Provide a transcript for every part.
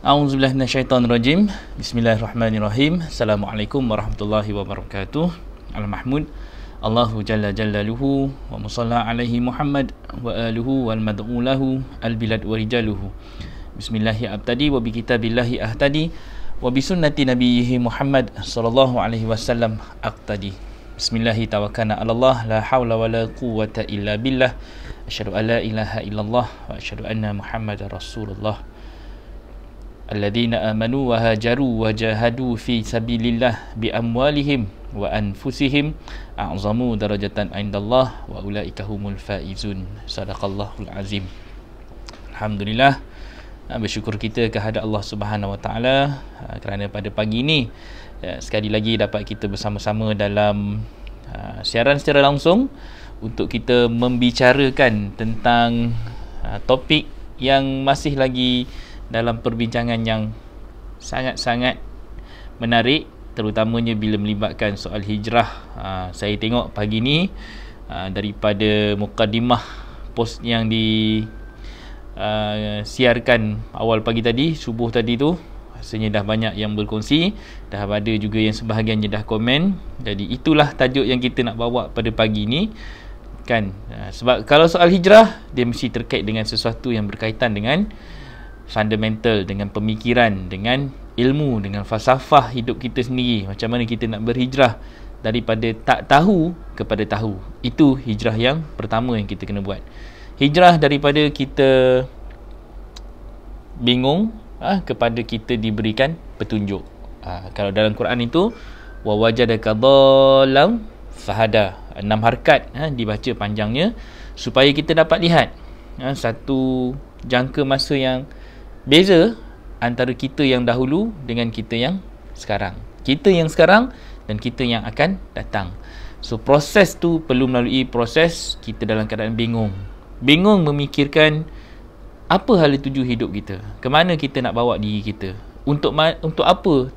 A'udzubillahi minasyaitonirrajim. Bismillahirrahmanirrahim. Assalamualaikum warahmatullahi wabarakatuh. Al-Mahmud Allahu jalla jalaluhu wa musalla alaihi Muhammad wa aluhu wal mad'u lahu al-bilad wa rijaluhu. Bismillahi abtadi wa bi kitabillahi ahtadi wa bi sunnati nabiyhi Muhammad sallallahu alaihi wasallam aqtadi. Bismillahi tawakkalna 'ala Allah, la haula wa la quwwata illa billah. Asyhadu an la ilaha illallah wa asyhadu anna Muhammadar Rasulullah. Alladzina amanu wa hajaru wa jahadu fi sabilillah bi amwalihim wa anfusihim a'zamu darajatan indallah wa ulaika humul faizun. Sadaqallahul azim. Alhamdulillah, bersyukur kita kehadrat Allah Subhanahu wa taala kerana pada pagi ini sekali lagi dapat kita bersama-sama dalam siaran secara langsung untuk kita membicarakan tentang topik yang masih lagi dalam perbincangan yang sangat-sangat menarik, terutamanya bila melibatkan soal hijrah. Saya tengok pagi ni daripada mukadimah post yang siarkan awal pagi tadi, subuh tadi tu, rasanya dah banyak yang berkongsi, dah ada juga yang sebahagiannya dah komen. Jadi itulah tajuk yang kita nak bawa pada pagi ni kan. Sebab kalau soal hijrah, dia mesti terkait dengan sesuatu yang berkaitan dengan fundamental, dengan pemikiran, dengan ilmu, dengan falsafah hidup kita sendiri. Macam mana kita nak berhijrah daripada tak tahu kepada tahu. Itu hijrah yang pertama yang kita kena buat. Hijrah daripada kita bingung kepada kita diberikan petunjuk. Kalau dalam Quran itu wa wajadaka dhallam fahada, 6 harakat dibaca panjangnya supaya kita dapat lihat satu jangka masa yang beza antara kita yang dahulu dengan kita yang sekarang. Kita yang sekarang dan kita yang akan datang. So proses tu perlu melalui proses kita dalam keadaan bingung. Bingung memikirkan apa hala tuju hidup kita. Ke mana kita nak bawa diri kita? Untuk apa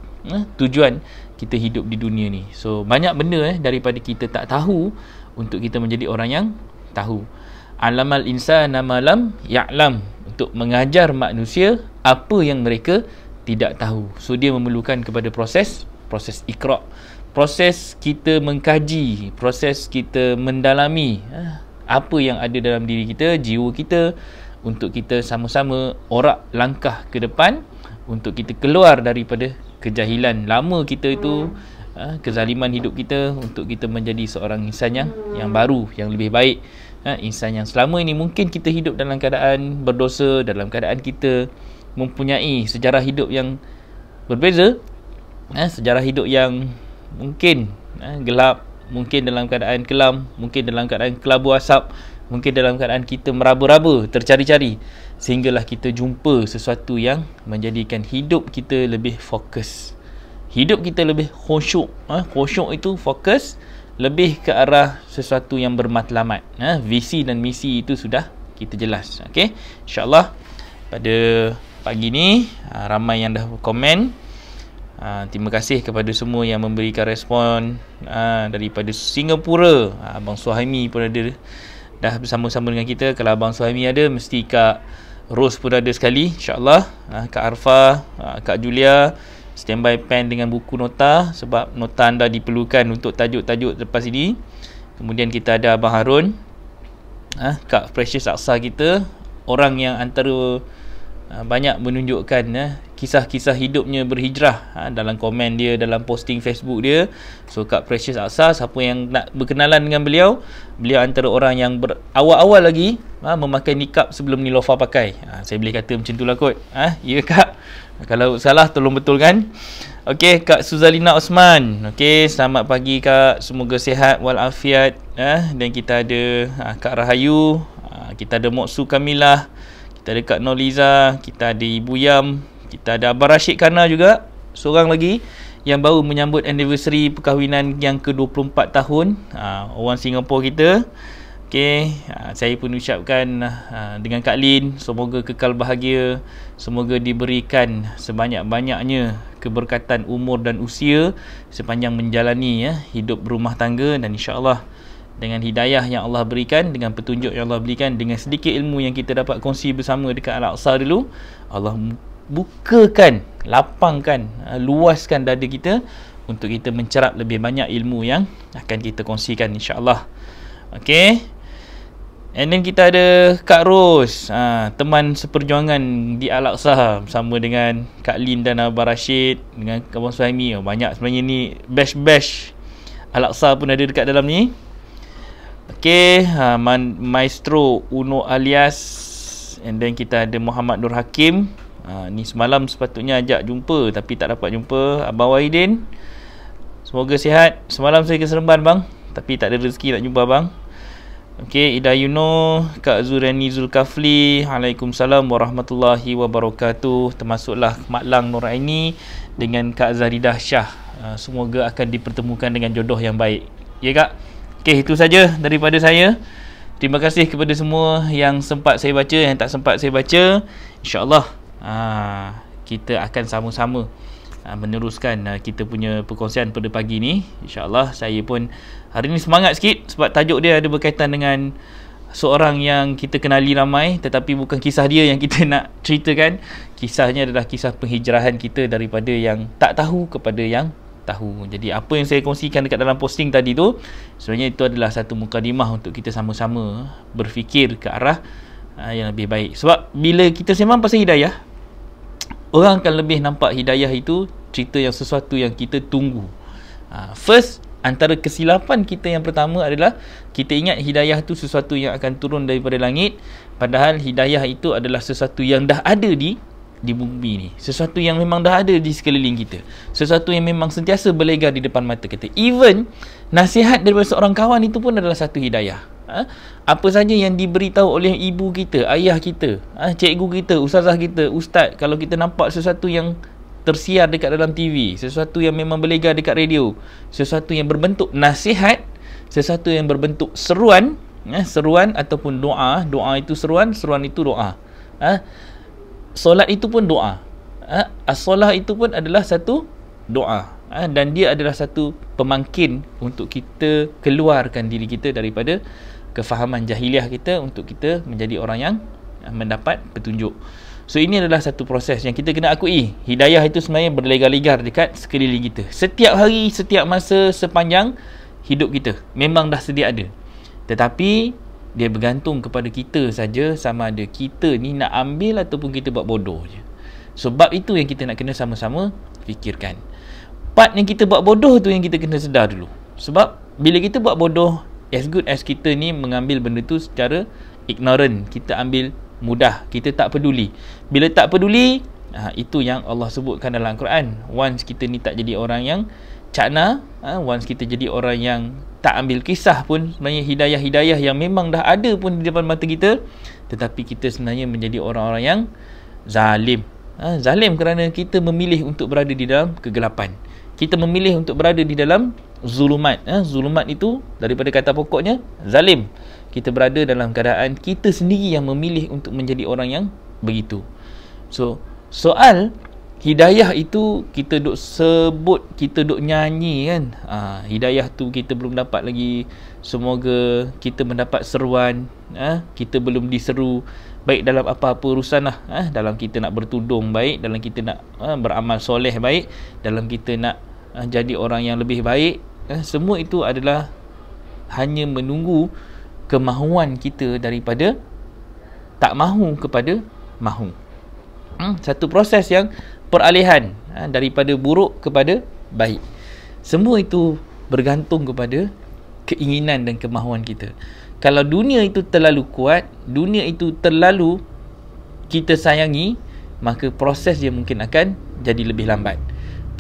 tujuan kita hidup di dunia ni. So banyak benda daripada kita tak tahu untuk kita menjadi orang yang tahu. Alamal insana ma lam ya'lam, untuk mengajar manusia apa yang mereka tidak tahu. So dia memerlukan kepada proses iqra', proses kita mengkaji, proses kita mendalami apa yang ada dalam diri kita, jiwa kita, untuk kita sama-sama orak langkah ke depan untuk kita keluar daripada kejahilan lama kita itu, kezaliman hidup kita, untuk kita menjadi seorang insan yang baru, yang lebih baik. Insan yang selama ini mungkin kita hidup dalam keadaan berdosa, dalam keadaan kita mempunyai sejarah hidup yang berbeza, sejarah hidup yang mungkin gelap, mungkin dalam keadaan kelam, mungkin dalam keadaan kelabu asap, mungkin dalam keadaan kita meraba-raba, tercari-cari, sehinggalah kita jumpa sesuatu yang menjadikan hidup kita lebih fokus, hidup kita lebih khusyuk. Khusyuk itu fokus, lebih ke arah sesuatu yang bermatlamat. Visi dan misi itu sudah kita jelas. Okey, insya-Allah pada pagi ni ramai yang dah komen. Terima kasih kepada semua yang memberikan respon. Daripada Singapura, Abang Suhaimi pun ada dah bersama-sama dengan kita. Kalau Abang Suhaimi ada, mesti Kak Ros pun ada sekali, insya-Allah. Kak Arfa, Kak Julia, standby pen dengan buku nota, sebab nota anda diperlukan untuk tajuk-tajuk lepas ini. Kemudian kita ada Abang Harun, Kak Precious Aqsa kita, orang yang antara banyak menunjukkan kisah-kisah hidupnya berhijrah dalam komen dia, dalam posting Facebook dia. So Kak Precious Aqsa, siapa yang nak berkenalan dengan beliau, beliau antara orang yang awal-awal lagi memakai nikab sebelum Nilofa pakai. Saya boleh kata macam tu lah kot. Ya Kak, kalau salah tolong betulkan. Okey, Kak Suzalina Osman. Okey, selamat pagi Kak, semoga sihat walafiat. Dan kita ada Kak Rahayu, kita ada Moksu Kamilah, kita ada Kak Noliza, kita ada Ibu Yam, kita ada Abang Rashid Kana juga, seorang lagi yang baru menyambut anniversary perkahwinan yang ke-24 tahun, orang Singapura kita. Okey, saya pun ucapkan dengan Kak Lin, semoga kekal bahagia, semoga diberikan sebanyak-banyaknya keberkatan umur dan usia sepanjang menjalani hidup berumah tangga. Dan insya-Allah dengan hidayah yang Allah berikan, dengan petunjuk yang Allah berikan, dengan sedikit ilmu yang kita dapat kongsi bersama dekat Al-Aqsa dulu, Allah bukakan, lapangkan, luaskan dada kita untuk kita mencerap lebih banyak ilmu yang akan kita kongsikan, insya-Allah. Okey. And then kita ada Kak Ros, teman seperjuangan di Al-Aqsa bersama dengan Kak Lin dan Abang Rashid, dengan Abang Suhaimi. Banyak sebenarnya ni, bash Al-Aqsa pun ada dekat dalam ni. Okey, Maestro Uno Alias, and then kita ada Muhammad Nur Hakim. Ni semalam sepatutnya ajak jumpa tapi tak dapat jumpa. Abang Wahidin, semoga sihat. Semalam saya ke Seremban bang, tapi tak ada rezeki nak jumpa bang. Okey, Ida Yuno, Kak Zurani Zulkafli, Waalaikumsalam warahmatullahi wabarakatuh. Termasuklah Mak Lang Nuraini dengan Kak Zaridah Shah. Semoga akan dipertemukan dengan jodoh yang baik. Ya Kak? Okey, itu saja daripada saya. Terima kasih kepada semua yang sempat saya baca, yang tak sempat saya baca. InsyaAllah kita akan sama-sama meneruskan kita punya perkongsian pada pagi ni. InsyaAllah saya pun hari ni semangat sikit sebab tajuk dia ada berkaitan dengan seorang yang kita kenali ramai, tetapi bukan kisah dia yang kita nak ceritakan. Kisahnya adalah kisah penghijrahan kita daripada yang tak tahu kepada yang tahu. Jadi apa yang saya kongsikan dekat dalam posting tadi tu, sebenarnya itu adalah satu mukadimah untuk kita sama-sama berfikir ke arah yang lebih baik. Sebab bila kita sembang pasal hidayah, orang akan lebih nampak hidayah itu cerita yang sesuatu yang kita tunggu. First, antara kesilapan kita yang pertama adalah kita ingat hidayah itu sesuatu yang akan turun daripada langit, padahal hidayah itu adalah sesuatu yang dah ada di bumi ni. Sesuatu yang memang dah ada di sekeliling kita. Sesuatu yang memang sentiasa berlegar di depan mata kita. Even nasihat daripada seorang kawan itu pun adalah satu hidayah. Apa saja yang diberitahu oleh ibu kita, ayah kita, cikgu kita, ustazah kita, ustaz, kalau kita nampak sesuatu yang tersiar dekat dalam TV, sesuatu yang memang berlegar dekat radio, sesuatu yang berbentuk nasihat, sesuatu yang berbentuk seruan, seruan ataupun doa. Doa itu seruan, seruan itu doa. Solat itu pun doa. As-solah itu pun adalah satu doa. Dan dia adalah satu pemangkin untuk kita keluarkan diri kita daripada kefahaman jahiliah kita, untuk kita menjadi orang yang mendapat petunjuk. So ini adalah satu proses yang kita kena akui. Hidayah itu sebenarnya berlegar-legar dekat sekeliling kita. Setiap hari, setiap masa, sepanjang hidup kita memang dah sedia ada. Tetapi dia bergantung kepada kita saja, sama ada kita ni nak ambil ataupun kita buat bodoh je. Sebab itu yang kita nak kena sama-sama fikirkan. Part yang kita buat bodoh tu yang kita kena sedar dulu. Sebab bila kita buat bodoh, as good as kita ni mengambil benda tu secara ignorant, kita ambil mudah, kita tak peduli. Bila tak peduli, itu yang Allah sebutkan dalam Al-Quran. Once kita ni tak jadi orang yang cakna, once kita jadi orang yang tak ambil kisah pun, sebenarnya hidayah-hidayah yang memang dah ada pun di depan mata kita, tetapi kita sebenarnya menjadi orang-orang yang zalim. Zalim kerana kita memilih untuk berada di dalam kegelapan. Kita memilih untuk berada di dalam zulumat. Zulumat itu daripada kata pokoknya zalim. Kita berada dalam keadaan kita sendiri yang memilih untuk menjadi orang yang begitu. So, soal hidayah itu kita duk sebut, kita duk nyanyi kan. Hidayah tu kita belum dapat lagi. Semoga kita mendapat seruan. Kita belum diseru, baik dalam apa-apa urusan lah. Dalam kita nak bertudung baik, dalam kita nak beramal soleh baik, dalam kita nak jadi orang yang lebih baik. Semua itu adalah hanya menunggu kemahuan kita daripada tak mahu kepada mahu. Satu proses yang peralihan daripada buruk kepada baik. Semua itu bergantung kepada keinginan dan kemahuan kita. Kalau dunia itu terlalu kuat, dunia itu terlalu kita sayangi, maka proses dia mungkin akan jadi lebih lambat.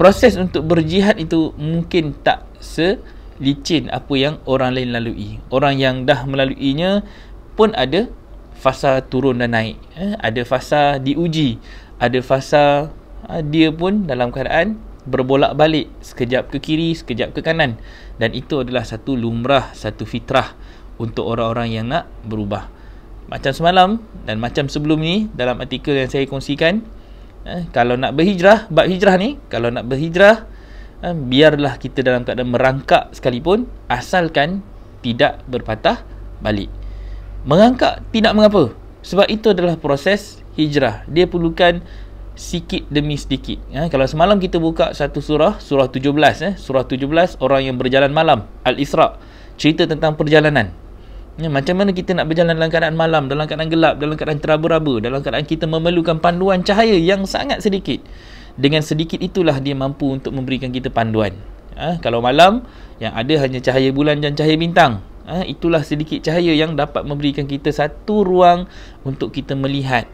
Proses untuk berjihad itu mungkin tak selicin apa yang orang lain lalui. Orang yang dah melaluinya pun ada fasa turun dan naik. Ada fasa diuji, ada fasa dia pun dalam keadaan berbolak-balik, sekejap ke kiri, sekejap ke kanan. Dan itu adalah satu lumrah, satu fitrah untuk orang-orang yang nak berubah. Macam semalam dan macam sebelum ni dalam artikel yang saya kongsikan, kalau nak berhijrah, bab hijrah ni, kalau nak berhijrah, biarlah kita dalam keadaan merangkak sekalipun, asalkan tidak berpatah balik. Merangkak tidak mengapa, sebab itu adalah proses hijrah. Dia perlukan sikit demi sedikit. Kalau semalam kita buka satu surah 17, surah 17 orang yang berjalan malam, Al-Isra, cerita tentang perjalanan. Macam mana kita nak berjalan dalam keadaan malam, dalam keadaan gelap, dalam keadaan teraba-raba, dalam keadaan kita memerlukan panduan cahaya yang sangat sedikit. Dengan sedikit itulah dia mampu untuk memberikan kita panduan. Kalau malam yang ada hanya cahaya bulan dan cahaya bintang, itulah sedikit cahaya yang dapat memberikan kita satu ruang untuk kita melihat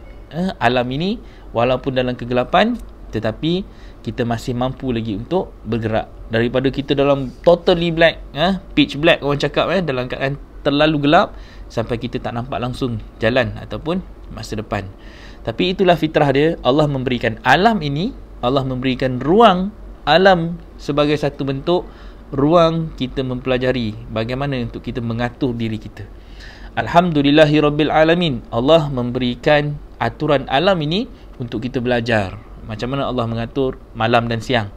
alam ini walaupun dalam kegelapan, tetapi kita masih mampu lagi untuk bergerak. Daripada kita dalam totally black, pitch black orang cakap, dalam keadaan terlalu gelap sampai kita tak nampak langsung jalan ataupun masa depan. Tapi itulah fitrah dia. Allah memberikan alam ini, Allah memberikan ruang alam sebagai satu bentuk ruang kita mempelajari bagaimana untuk kita mengatur diri kita. Alhamdulillahirabbil alamin. Allah memberikan aturan alam ini untuk kita belajar macam mana Allah mengatur malam dan siang.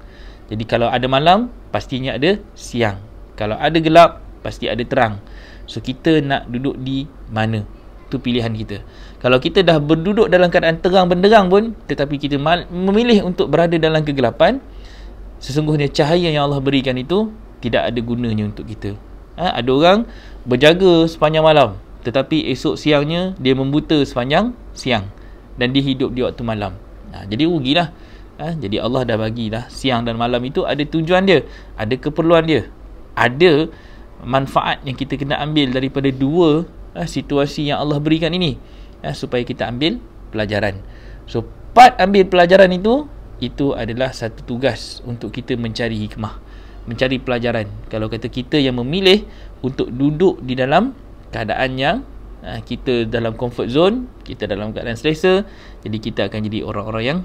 Jadi kalau ada malam, pastinya ada siang. Kalau ada gelap, pasti ada terang. So kita nak duduk di mana? Itu pilihan kita. Kalau kita dah berduduk dalam keadaan terang benderang pun, tetapi kita memilih untuk berada dalam kegelapan, sesungguhnya cahaya yang Allah berikan itu tidak ada gunanya untuk kita. Ada orang berjaga sepanjang malam, tetapi esok siangnya dia membuta sepanjang siang dan dia hidup di waktu malam. Jadi rugilah. Jadi Allah dah bagilah siang dan malam itu ada tujuan dia, ada keperluan dia, ada manfaat yang kita kena ambil daripada dua situasi yang Allah berikan ini, supaya kita ambil pelajaran. So part ambil pelajaran itu adalah satu tugas untuk kita mencari hikmah, mencari pelajaran. Kalau kata kita yang memilih untuk duduk di dalam keadaan yang kita dalam comfort zone, kita dalam keadaan selesa, jadi kita akan jadi orang-orang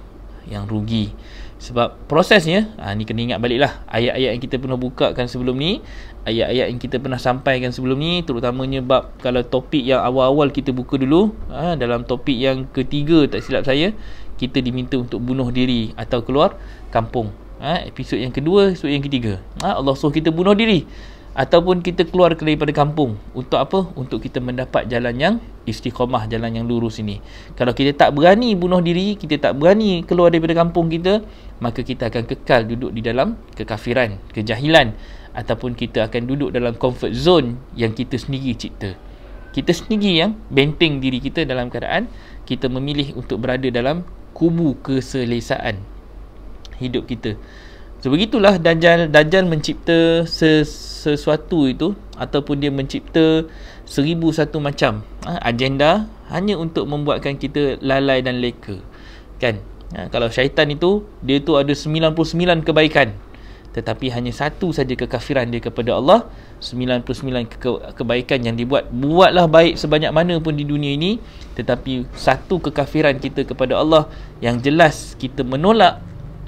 yang rugi. Sebab prosesnya, ni kena ingat baliklah ayat-ayat yang kita pernah bukakan sebelum ni, ayat-ayat yang kita pernah sampaikan sebelum ni, terutamanya bab, kalau topik yang awal-awal kita buka dulu, dalam topik yang ketiga tak silap saya, kita diminta untuk bunuh diri atau keluar kampung. Episod yang kedua, episod yang ketiga, Allah suruh kita bunuh diri ataupun kita keluar daripada kampung. Untuk apa? Untuk kita mendapat jalan yang istiqamah, jalan yang lurus ini. Kalau kita tak berani bunuh diri, kita tak berani keluar daripada kampung kita, maka kita akan kekal duduk di dalam kekafiran, kejahilan, ataupun kita akan duduk dalam comfort zone yang kita sendiri cipta. Kita sendiri yang benteng diri kita dalam keadaan kita memilih untuk berada dalam kubu keselesaan hidup kita. So begitulah Dajjal mencipta sesuatu itu, ataupun dia mencipta 1001 macam agenda hanya untuk membuatkan kita lalai dan leka, kan? Kalau syaitan itu, dia tu ada 99 kebaikan, tetapi hanya satu saja kekafiran dia kepada Allah. 99 kebaikan yang buatlah baik sebanyak mana pun di dunia ini, tetapi satu kekafiran kita kepada Allah yang jelas kita menolak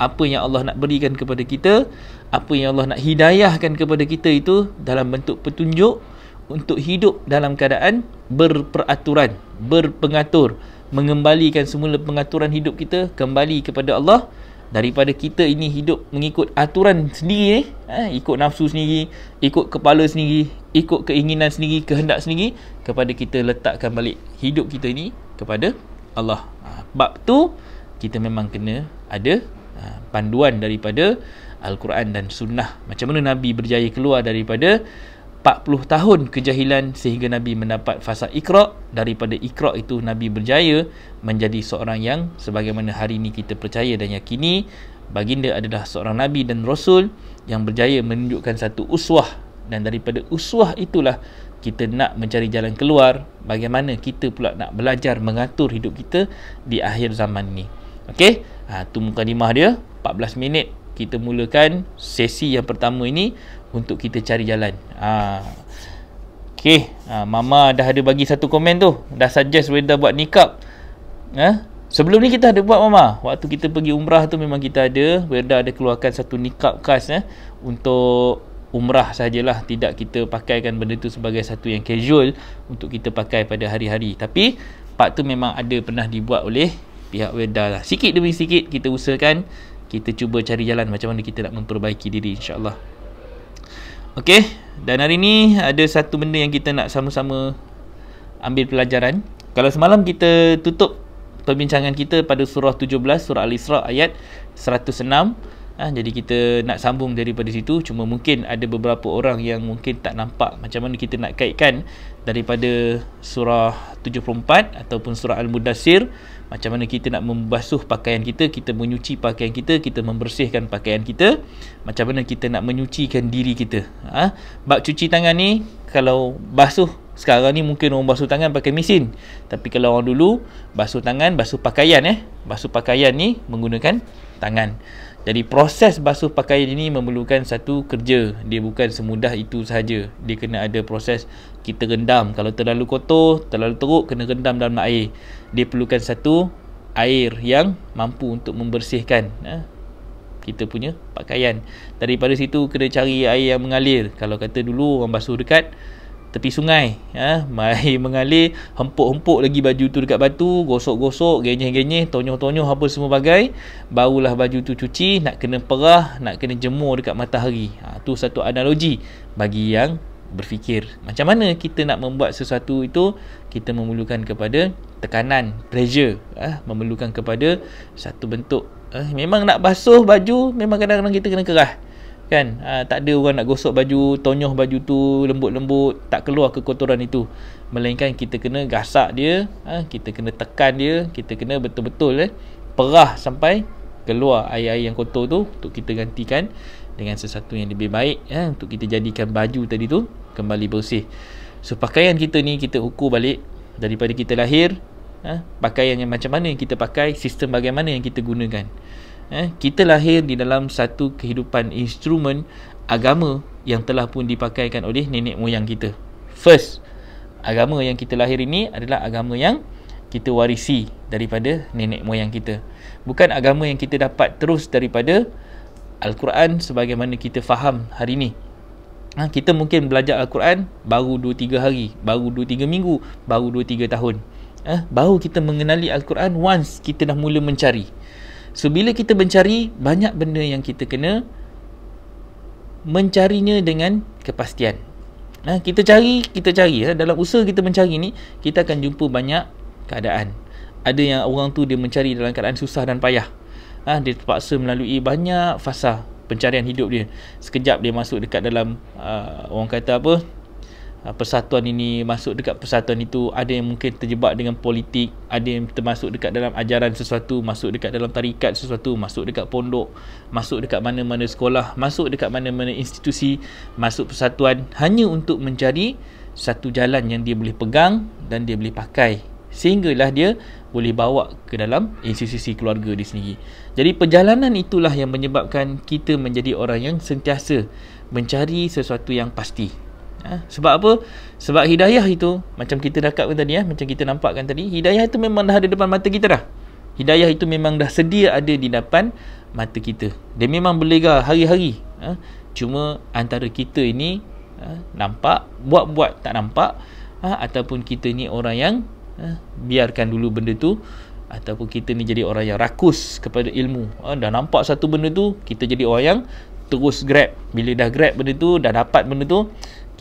apa yang Allah nak berikan kepada kita, apa yang Allah nak hidayahkan kepada kita itu dalam bentuk petunjuk untuk hidup dalam keadaan berperaturan, berpengatur, mengembalikan semula pengaturan hidup kita kembali kepada Allah, daripada kita ini hidup mengikut aturan sendiri, ikut nafsu sendiri, ikut kepala sendiri, ikut keinginan sendiri, kehendak sendiri, kepada kita letakkan balik hidup kita ini kepada Allah. Bab tu kita memang kena ada panduan daripada Al-Quran dan Sunnah. Macam mana Nabi berjaya keluar daripada 40 tahun kejahilan sehingga Nabi mendapat fasa Iqra. Daripada Iqra itu Nabi berjaya menjadi seorang yang sebagaimana hari ini kita percaya dan yakini, baginda adalah seorang Nabi dan Rasul yang berjaya menunjukkan satu uswah. Dan daripada uswah itulah kita nak mencari jalan keluar, bagaimana kita pula nak belajar mengatur hidup kita di akhir zaman ni. Okey, tu mukadimah dia. 14 minit kita mulakan sesi yang pertama ini untuk kita cari jalan. Okey, Mama dah ada bagi satu komen tu, dah suggest Werda buat nikab. Sebelum ni kita ada buat, Mama. Waktu kita pergi umrah tu memang kita ada, Werda ada keluarkan satu nikab khas untuk umrah sajalah, tidak kita pakaikan benda tu sebagai satu yang casual untuk kita pakai pada hari-hari. Tapi part tu memang ada pernah dibuat oleh pihak Werda lah. Sikit demi sikit kita usahakan, kita cuba cari jalan macam mana kita nak memperbaiki diri, insyaAllah. Okey, dan hari ni ada satu benda yang kita nak sama-sama ambil pelajaran. Kalau semalam kita tutup perbincangan kita pada surah 17, surah Al-Isra ayat 106. Jadi kita nak sambung daripada situ. Cuma mungkin ada beberapa orang yang mungkin tak nampak macam mana kita nak kaitkan daripada surah 74 ataupun surah Al-Mudassir, macam mana kita nak membasuh pakaian kita, kita menyuci pakaian kita, kita membersihkan pakaian kita, macam mana kita nak menyucikan diri kita. Bab cuci tangan ni, kalau basuh sekarang ni mungkin orang basuh tangan pakai mesin, tapi kalau orang dulu basuh tangan, basuh pakaian basuh pakaian ni menggunakan tangan. Jadi proses basuh pakaian ini memerlukan satu kerja. Dia bukan semudah itu sahaja. Dia kena ada proses kita rendam. Kalau terlalu kotor, terlalu teruk, kena rendam dalam air. Dia perlukan satu air yang mampu untuk membersihkan kita punya pakaian. Daripada situ kena cari air yang mengalir. Kalau kata dulu orang basuh dekat tepi sungai, air mengalir, hempuk-hempuk lagi baju tu dekat batu, gosok-gosok, genyeh-genyeh, tonyoh-tonyoh apa semua bagai, barulah baju tu cuci, nak kena perah, nak kena jemur dekat matahari. Tu satu analogi bagi yang berfikir. Macam mana kita nak membuat sesuatu itu, kita memerlukan kepada tekanan, pressure, memerlukan kepada satu bentuk. Memang nak basuh baju, memang kadang-kadang kita kena kerah. Kan, tak ada orang nak gosok baju, tonyoh baju tu lembut-lembut, tak keluar kekotoran itu. Melainkan kita kena gasak dia, kita kena tekan dia, kita kena betul-betul perah sampai keluar air-air yang kotor tu, untuk kita gantikan dengan sesuatu yang lebih baik, untuk kita jadikan baju tadi tu kembali bersih. So pakaian kita ni kita ukur balik daripada kita lahir, pakaian yang macam mana yang kita pakai, sistem bagaimana yang kita gunakan. Kita lahir di dalam satu kehidupan instrumen agama yang telah pun dipakaikan oleh nenek moyang kita. First, agama yang kita lahir ini adalah agama yang kita warisi daripada nenek moyang kita. Bukan agama yang kita dapat terus daripada Al-Quran sebagaimana kita faham hari ini. Kita mungkin belajar Al-Quran baru 2-3 hari, baru 2-3 minggu, baru 2-3 tahun. Baru kita mengenali Al-Quran once kita dah mula mencari. So bila kita mencari, banyak benda yang kita kena mencarinya dengan kepastian. Kita cari dalam usaha kita mencari ni, kita akan jumpa banyak keadaan. Ada yang orang tu dia mencari dalam keadaan susah dan payah. Dia terpaksa melalui banyak fasa pencarian hidup dia. Sekejap dia masuk dekat dalam orang kata apa, persatuan ini, masuk dekat persatuan itu. Ada yang mungkin terjebak dengan politik, ada yang termasuk dekat dalam ajaran sesuatu, masuk dekat dalam tarikat sesuatu, masuk dekat pondok, masuk dekat mana-mana sekolah, masuk dekat mana-mana institusi, masuk persatuan, hanya untuk mencari satu jalan yang dia boleh pegang dan dia boleh pakai, sehinggalah dia boleh bawa ke dalam institusi keluarga dia sendiri. Jadi perjalanan itulah yang menyebabkan kita menjadi orang yang sentiasa mencari sesuatu yang pasti. Sebab apa? Sebab hidayah itu, macam kita dakapkan tadi, macam kita nampakkan tadi, hidayah itu memang dah ada depan mata kita dah. Hidayah itu memang dah sedia ada di depan mata kita. Dia memang berlega hari-hari. Cuma antara kita ini nampak, buat-buat tak nampak, ataupun kita ni orang yang biarkan dulu benda tu, ataupun kita ni jadi orang yang rakus kepada ilmu. Dah nampak satu benda tu, kita jadi orang yang terus grab. Bila dah grab benda tu, dah dapat benda tu,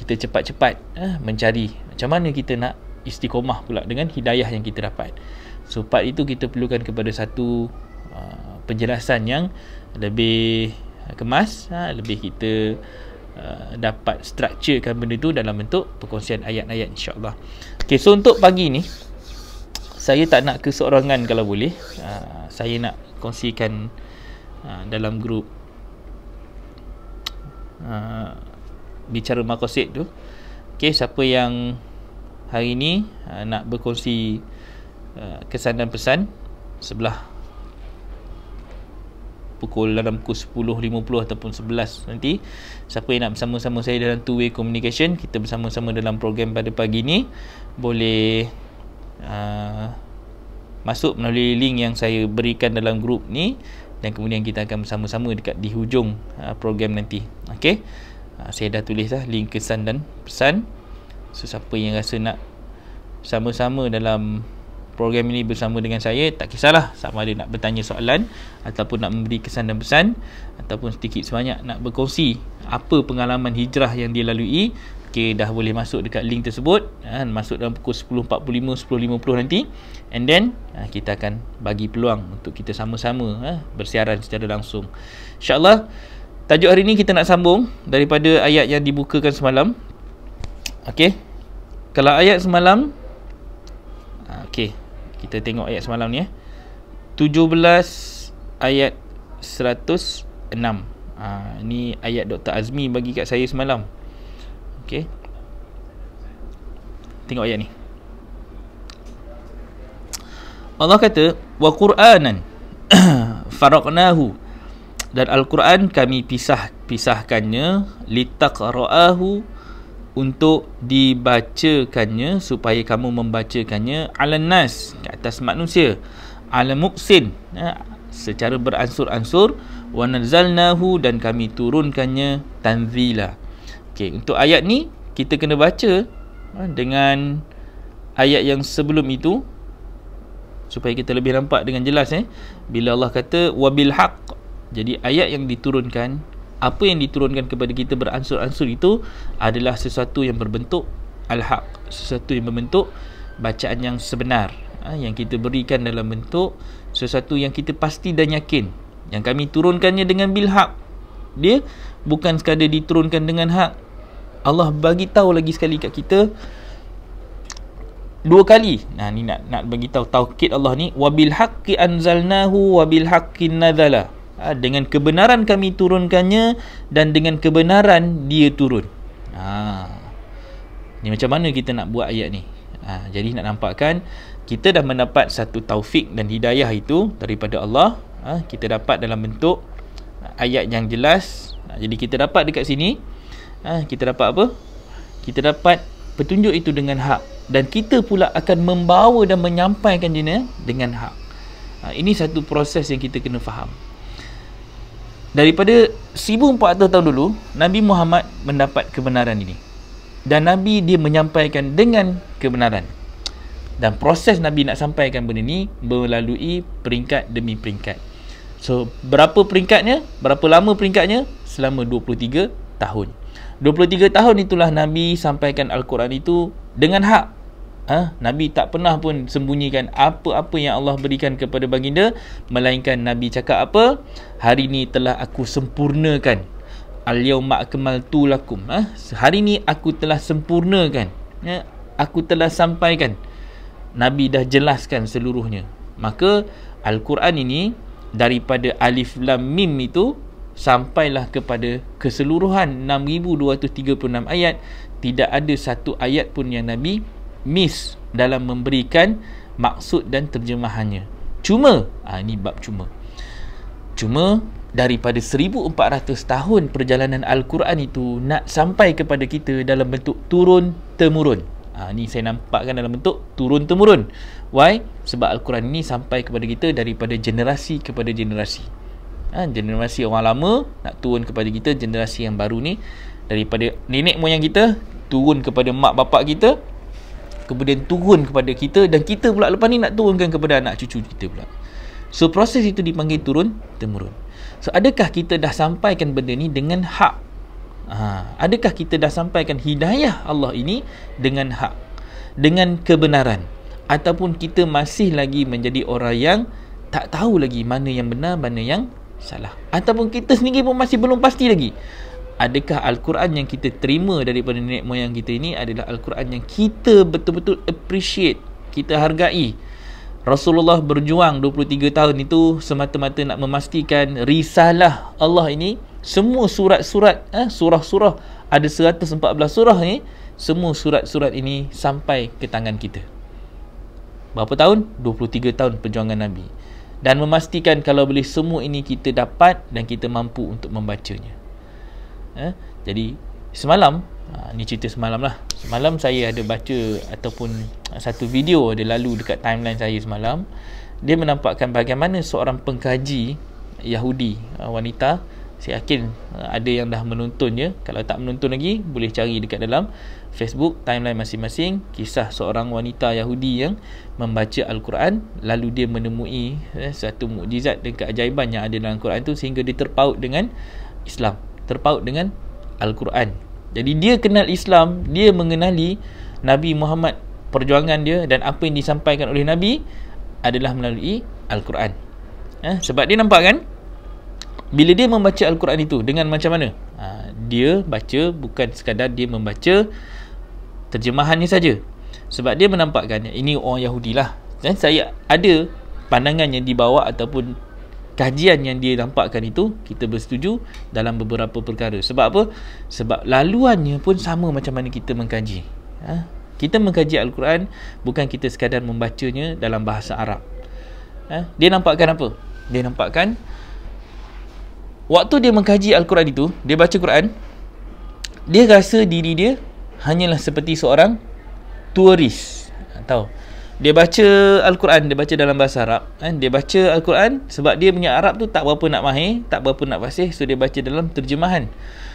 kita cepat-cepat mencari macam mana kita nak istiqomah pula dengan hidayah yang kita dapat. So part itu kita perlukan kepada satu penjelasan yang lebih kemas, lebih kita dapat structurekan benda tu dalam bentuk perkongsian ayat-ayat, insya-Allah. Okay, so untuk pagi ni saya tak nak keseorangan kalau boleh. Saya nak kongsikan dalam grup bicara maqasid tu. Okay, siapa yang hari ni nak berkongsi kesan dan pesan sebelah dalam pukul 10.50 ataupun 11 nanti, siapa yang nak bersama-sama saya dalam two way communication, kita bersama-sama dalam program pada pagi ni, boleh masuk melalui link yang saya berikan dalam grup ni, dan kemudian kita akan bersama-sama dekat di hujung program nanti. Okay, saya dah tulis link kesan dan pesan. So siapa yang rasa nak sama-sama dalam program ini bersama dengan saya, tak kisahlah sama ada nak bertanya soalan ataupun nak memberi kesan dan pesan, ataupun sedikit sebanyak nak berkongsi apa pengalaman hijrah yang dia lalui, Okay, dah boleh masuk dekat link tersebut, masuk dalam pukul 10.45, 10.50 nanti, and then kita akan bagi peluang untuk kita sama-sama bersiaran secara langsung. InsyaAllah, tajuk hari ni kita nak sambung daripada ayat yang dibukakan semalam. Okay, kalau ayat semalam, okay, kita tengok ayat semalam ni 17 ayat 106. Ni ayat Dr. Azmi bagi kat saya semalam. Okay, tengok ayat ni. Allah kata, wa Qur'anan faraqnahu, dan Al-Quran kami pisahkannya, litaqra'ahu, untuk dibacakannya, supaya kamu membacakannya, 'alan nas, ke atas manusia, 'ala muqsin, secara beransur-ansur, wa nazzalnahu, dan kami turunkannya tanzila. Okay, untuk ayat ni kita kena baca dengan ayat yang sebelum itu supaya kita lebih nampak dengan jelas. Bila Allah kata wabil haq, jadi ayat yang diturunkan, apa yang diturunkan kepada kita beransur-ansur itu adalah sesuatu yang berbentuk al-haq, sesuatu yang berbentuk bacaan yang sebenar, yang kita berikan dalam bentuk sesuatu yang kita pasti dan yakin. Yang kami turunkannya dengan bil haq, dia bukan sekadar diturunkan dengan hak. Allah bagi tahu lagi sekali kat kita dua kali. Ni nak bagi tahu taukid Allah ni, wabil haqqi anzalnahu wabil haqqi nazala. Dengan kebenaran kami turunkannya, dan dengan kebenaran dia turun. Ni macam mana kita nak buat ayat ni? Jadi nak nampakkan kita dah mendapat satu taufik dan hidayah itu daripada Allah. Kita dapat dalam bentuk ayat yang jelas. Jadi kita dapat dekat sini, kita dapat apa? Kita dapat petunjuk itu dengan hak, dan kita pula akan membawa dan menyampaikan dia dengan hak. Ini satu proses yang kita kena faham. Daripada 1400 tahun dulu, Nabi Muhammad mendapat kebenaran ini, dan Nabi dia menyampaikan dengan kebenaran. Dan proses Nabi nak sampaikan benda ni melalui peringkat demi peringkat. So, berapa peringkatnya? Berapa lama peringkatnya? Selama 23 tahun. 23 tahun itulah Nabi sampaikan Al-Quran itu dengan hak. Nabi tak pernah pun sembunyikan apa-apa yang Allah berikan kepada baginda, melainkan Nabi cakap apa? Hari ni telah aku sempurnakan. Al-yawma akmaltu lakum. Hari ni aku telah sempurnakan. Aku telah sampaikan. Nabi dah jelaskan seluruhnya. Maka Al-Quran ini daripada alif lam mim itu sampailah kepada keseluruhan 6236 ayat. Tidak ada satu ayat pun yang Nabi miss dalam memberikan maksud dan terjemahannya. Cuma ini bab cuma daripada 1400 tahun perjalanan Al-Quran itu nak sampai kepada kita dalam bentuk turun temurun. Ni saya nampakkan dalam bentuk turun temurun. Why? Sebab Al-Quran ini sampai kepada kita daripada generasi kepada generasi. Generasi orang lama nak turun kepada kita, generasi yang baru ni daripada nenek moyang kita turun kepada mak bapak kita, kemudian turun kepada kita, dan kita pula lepas ni nak turunkan kepada anak cucu kita pula. So proses itu dipanggil turun temurun. So adakah kita dah sampaikan benda ni dengan hak? Adakah kita dah sampaikan hidayah Allah ini dengan hak, dengan kebenaran, ataupun kita masih lagi menjadi orang yang tak tahu lagi mana yang benar, mana yang salah, ataupun kita sendiri pun masih belum pasti lagi adakah Al-Quran yang kita terima daripada nenek moyang kita ini adalah Al-Quran yang kita betul-betul appreciate, kita hargai. Rasulullah berjuang 23 tahun itu semata-mata nak memastikan risalah Allah ini, semua surat-surat, surah-surah, ada 114 surah ni, semua surat-surat ini sampai ke tangan kita. Berapa tahun? 23 tahun perjuangan Nabi. Dan memastikan kalau boleh semua ini kita dapat dan kita mampu untuk membacanya. Jadi semalam, ni cerita semalam lah. Semalam saya ada baca ataupun satu video ada lalu dekat timeline saya semalam. Dia menampakkan bagaimana seorang pengkaji Yahudi, wanita. Saya yakin ada yang dah menontonnya. Kalau tak menonton lagi, boleh cari dekat dalam Facebook timeline masing-masing, kisah seorang wanita Yahudi yang membaca Al-Quran, lalu dia menemui satu mukjizat dan keajaiban yang ada dalam Al-Quran itu, sehingga dia terpaut dengan Islam, terpaut dengan Al-Quran. Jadi dia kenal Islam, dia mengenali Nabi Muhammad, perjuangan dia dan apa yang disampaikan oleh Nabi adalah melalui Al-Quran. Sebab dia nampak kan, bila dia membaca Al-Quran itu dengan macam mana? Dia baca bukan sekadar dia membaca terjemahannya saja. Sebab dia menampakkan ini orang Yahudi lah. Dan saya ada pandangan yang dibawa ataupun kajian yang dia nampakkan itu, kita bersetuju dalam beberapa perkara. Sebab apa? Sebab laluannya pun sama macam mana kita mengkaji. Kita mengkaji Al-Quran bukan kita sekadar membacanya dalam bahasa Arab. Dia nampakkan apa? Dia nampakkan waktu dia mengkaji Al-Quran itu, dia baca Quran, dia rasa diri dia hanyalah seperti seorang turis. Tahu? Dia baca Al-Quran, dia baca dalam bahasa Arab. Dia baca Al-Quran sebab dia punya Arab tu tak berapa nak mahir, tak berapa nak fasih, so dia baca dalam terjemahan.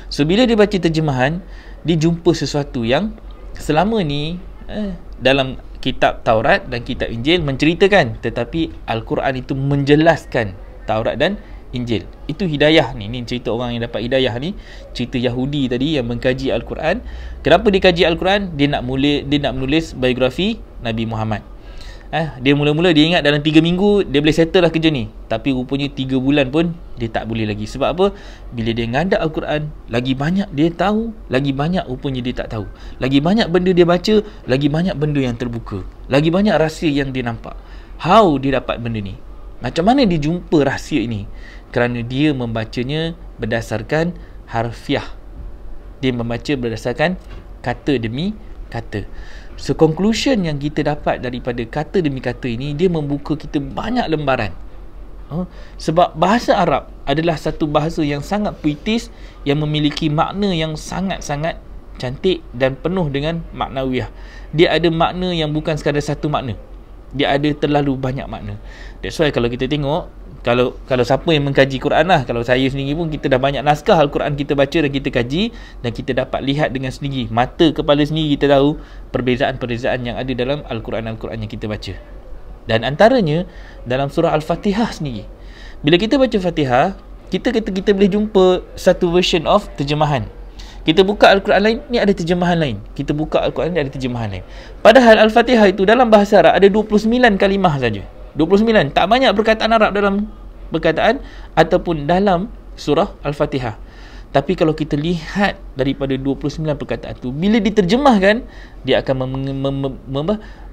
So bila dia baca terjemahan, dia jumpa sesuatu yang selama ni dalam kitab Taurat dan kitab Injil menceritakan, tetapi Al-Quran itu menjelaskan Taurat dan Injil. Itu hidayah ni. Ni cerita orang yang dapat hidayah ni. Cerita Yahudi tadi yang mengkaji Al-Quran. Kenapa dia kaji Al-Quran? Dia nak menulis biografi Nabi Muhammad. Dia mula-mula dia ingat dalam 3 minggu dia boleh settle lah kerja ni. Tapi rupanya 3 bulan pun dia tak boleh lagi. Sebab apa? Bila dia ngadak Al-Quran, lagi banyak dia tahu, lagi banyak rupanya dia tak tahu. Lagi banyak benda dia baca, lagi banyak benda yang terbuka. Lagi banyak rahsia yang dia nampak. How dia dapat benda ni? Macam mana dia jumpa rahsia ini? Kerana dia membacanya berdasarkan harfiah. Dia membaca berdasarkan kata demi kata. So conclusion yang kita dapat daripada kata demi kata ini, dia membuka kita banyak lembaran. Sebab bahasa Arab adalah satu bahasa yang sangat puitis, yang memiliki makna yang sangat-sangat cantik dan penuh dengan maknawiyah. Dia ada makna yang bukan sekadar satu makna. Dia ada terlalu banyak makna. That's why kalau kita tengok, kalau siapa yang mengkaji Quran lah, kalau saya sendiri pun, kita dah banyak naskah Al-Quran kita baca dan kita kaji, dan kita dapat lihat dengan sendiri, mata kepala sendiri kita tahu perbezaan-perbezaan yang ada dalam Al-Quran yang kita baca. Dan antaranya dalam surah Al-Fatihah sendiri. Bila kita baca Fatihah, kita kata kita boleh jumpa satu version of terjemahan. Kita buka Al-Quran lain, ni ada terjemahan lain. Kita buka Al-Quran ni ada terjemahan lain. Padahal Al-Fatihah itu dalam bahasa Arab ada 29 kalimah saja. 29, tak banyak perkataan Arab dalam perkataan ataupun dalam surah Al-Fatihah. Tapi kalau kita lihat daripada 29 perkataan tu, bila diterjemahkan, dia akan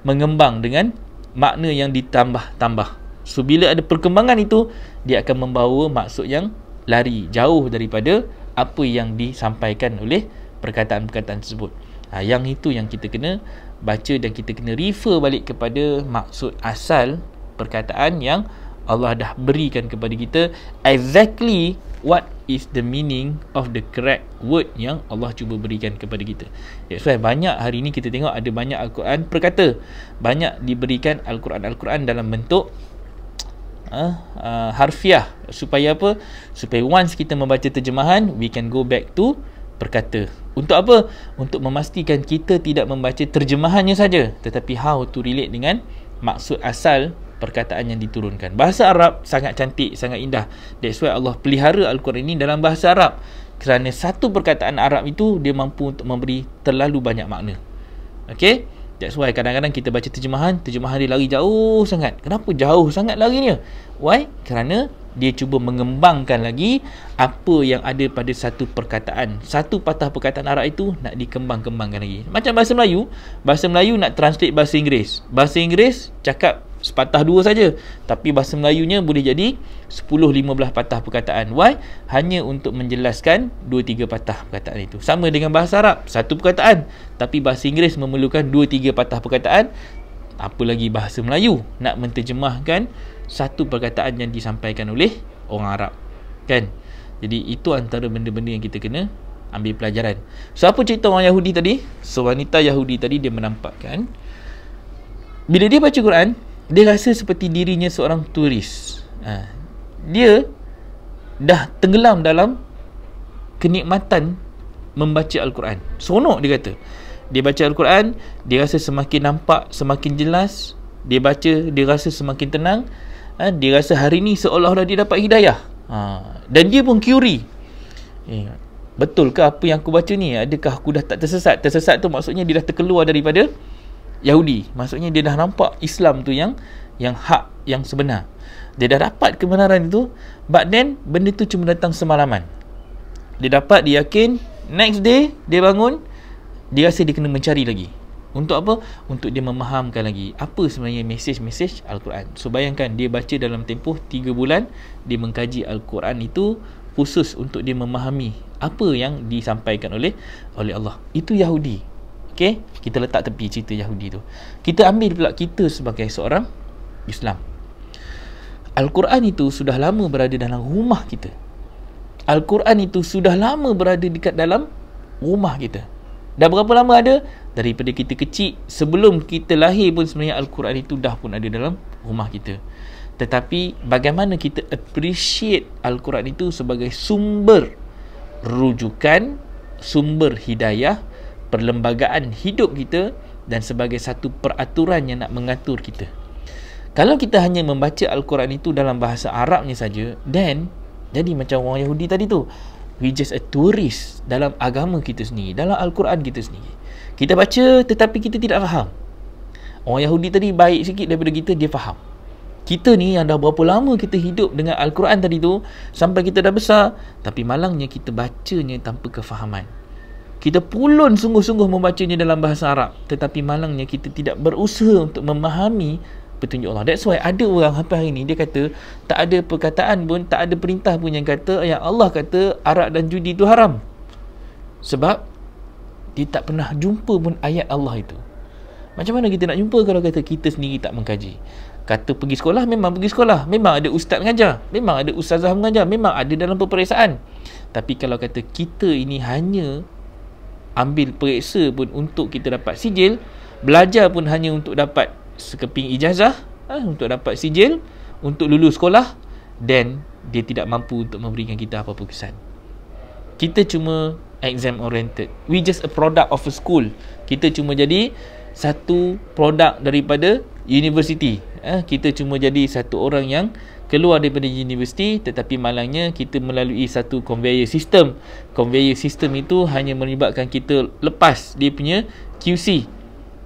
mengembang dengan makna yang ditambah-tambah. So bila ada perkembangan itu, dia akan membawa maksud yang lari jauh daripada apa yang disampaikan oleh perkataan-perkataan tersebut. Yang itu yang kita kena baca, dan kita kena refer balik kepada maksud asal perkataan yang Allah dah berikan kepada kita, exactly what is the meaning of the correct word yang Allah cuba berikan kepada kita. That's why banyak hari ni kita tengok ada banyak Al-Quran perkata, banyak diberikan Al-Quran dalam bentuk harfiah. Supaya apa? Supaya once kita membaca terjemahan, we can go back to perkata. Untuk apa? Untuk memastikan kita tidak membaca terjemahannya saja, tetapi how to relate dengan maksud asal perkataan yang diturunkan. Bahasa Arab sangat cantik, sangat indah. That's why Allah pelihara Al-Quran ini dalam bahasa Arab. Kerana satu perkataan Arab itu dia mampu untuk memberi terlalu banyak makna. Okay? That's why kadang-kadang kita baca terjemahan dia lari jauh sangat. Kenapa jauh sangat larinya? Why? Kerana dia cuba mengembangkan lagi apa yang ada pada satu perkataan. Satu patah perkataan Arab itu nak dikembang-kembangkan lagi. Macam bahasa Melayu nak translate bahasa Inggeris. Bahasa Inggeris cakap sepatah dua saja, tapi bahasa Melayunya boleh jadi 10-15 patah perkataan. Why? Hanya untuk menjelaskan 2-3 patah perkataan itu. Sama dengan bahasa Arab, satu perkataan, tapi bahasa Inggeris memerlukan 2-3 patah perkataan. Apalagi bahasa Melayu nak menterjemahkan satu perkataan yang disampaikan oleh orang Arab, kan? Jadi itu antara benda-benda yang kita kena ambil pelajaran. So apa cerita orang Yahudi tadi? So wanita Yahudi tadi dia menampakkan, bila dia baca Quran, dia rasa seperti dirinya seorang turis. Dia dah tenggelam dalam kenikmatan membaca Al-Quran. Seronok dia kata. Dia baca Al-Quran, dia rasa semakin nampak, semakin jelas. Dia baca, dia rasa semakin tenang. Dia rasa hari ni seolah-olah dia dapat hidayah. Dan dia pun curi. betul ke apa yang aku baca ni? Adakah aku dah tak tersesat? Tersesat tu maksudnya dia dah terkeluar daripada Yahudi. Maksudnya dia dah nampak Islam tu yang hak, yang sebenar. Dia dah dapat kebenaran itu, but then benda tu cuma datang semalaman. Dia dapat, dia yakin, next day dia bangun, dia rasa dia kena mencari lagi. Untuk apa? Untuk dia memahamkan lagi apa sebenarnya mesej-mesej Al-Quran. So bayangkan, dia baca dalam tempoh 3 bulan, dia mengkaji Al-Quran itu khusus untuk dia memahami apa yang disampaikan oleh Allah. Itu Yahudi. Okay? Kita letak tepi cerita Yahudi tu. Kita ambil pula kita sebagai seorang Islam. Al-Quran itu sudah lama berada dalam rumah kita. Al-Quran itu sudah lama berada dekat dalam rumah kita. Dah berapa lama ada? Daripada kita kecil, sebelum kita lahir pun sebenarnya Al-Quran itu dah pun ada dalam rumah kita. Tetapi bagaimana kita appreciate Al-Quran itu sebagai sumber rujukan, sumber hidayah, perlembagaan hidup kita, dan sebagai satu peraturan yang nak mengatur kita. Kalau kita hanya membaca Al-Quran itu dalam bahasa Arabnya saja, then jadi macam orang Yahudi tadi tu, we just a tourist dalam agama kita sendiri, dalam Al-Quran kita sendiri. Kita baca tetapi kita tidak faham. Orang Yahudi tadi baik sikit daripada kita, dia faham. Kita ni yang dah berapa lama kita hidup dengan Al-Quran tadi tu, sampai kita dah besar, tapi malangnya kita bacanya tanpa kefahaman. Kita pulun sungguh-sungguh membacanya dalam bahasa Arab, tetapi malangnya kita tidak berusaha untuk memahami petunjuk Allah. That's why ada orang sampai hari ni dia kata tak ada perkataan pun, tak ada perintah pun yang kata, yang Allah kata arak dan judi itu haram. Sebab dia tak pernah jumpa pun ayat Allah itu. Macam mana kita nak jumpa kalau kata kita sendiri tak mengkaji? Kata pergi sekolah, memang pergi sekolah, memang ada ustaz mengajar, memang ada ustazah mengajar, memang ada dalam peperiksaan. Tapi kalau kata kita ini hanya ambil periksa pun untuk kita dapat sijil, belajar pun hanya untuk dapat sekeping ijazah, untuk dapat sijil, untuk lulus sekolah, then dia tidak mampu untuk memberikan kita apa-apa kesan. Kita cuma exam oriented. We just a product of a school. Kita cuma jadi satu produk daripada university. Kita cuma jadi satu orang yang keluar daripada universiti, tetapi malangnya kita melalui satu conveyor system. Conveyor system itu hanya melibatkan kita lepas dia punya QC,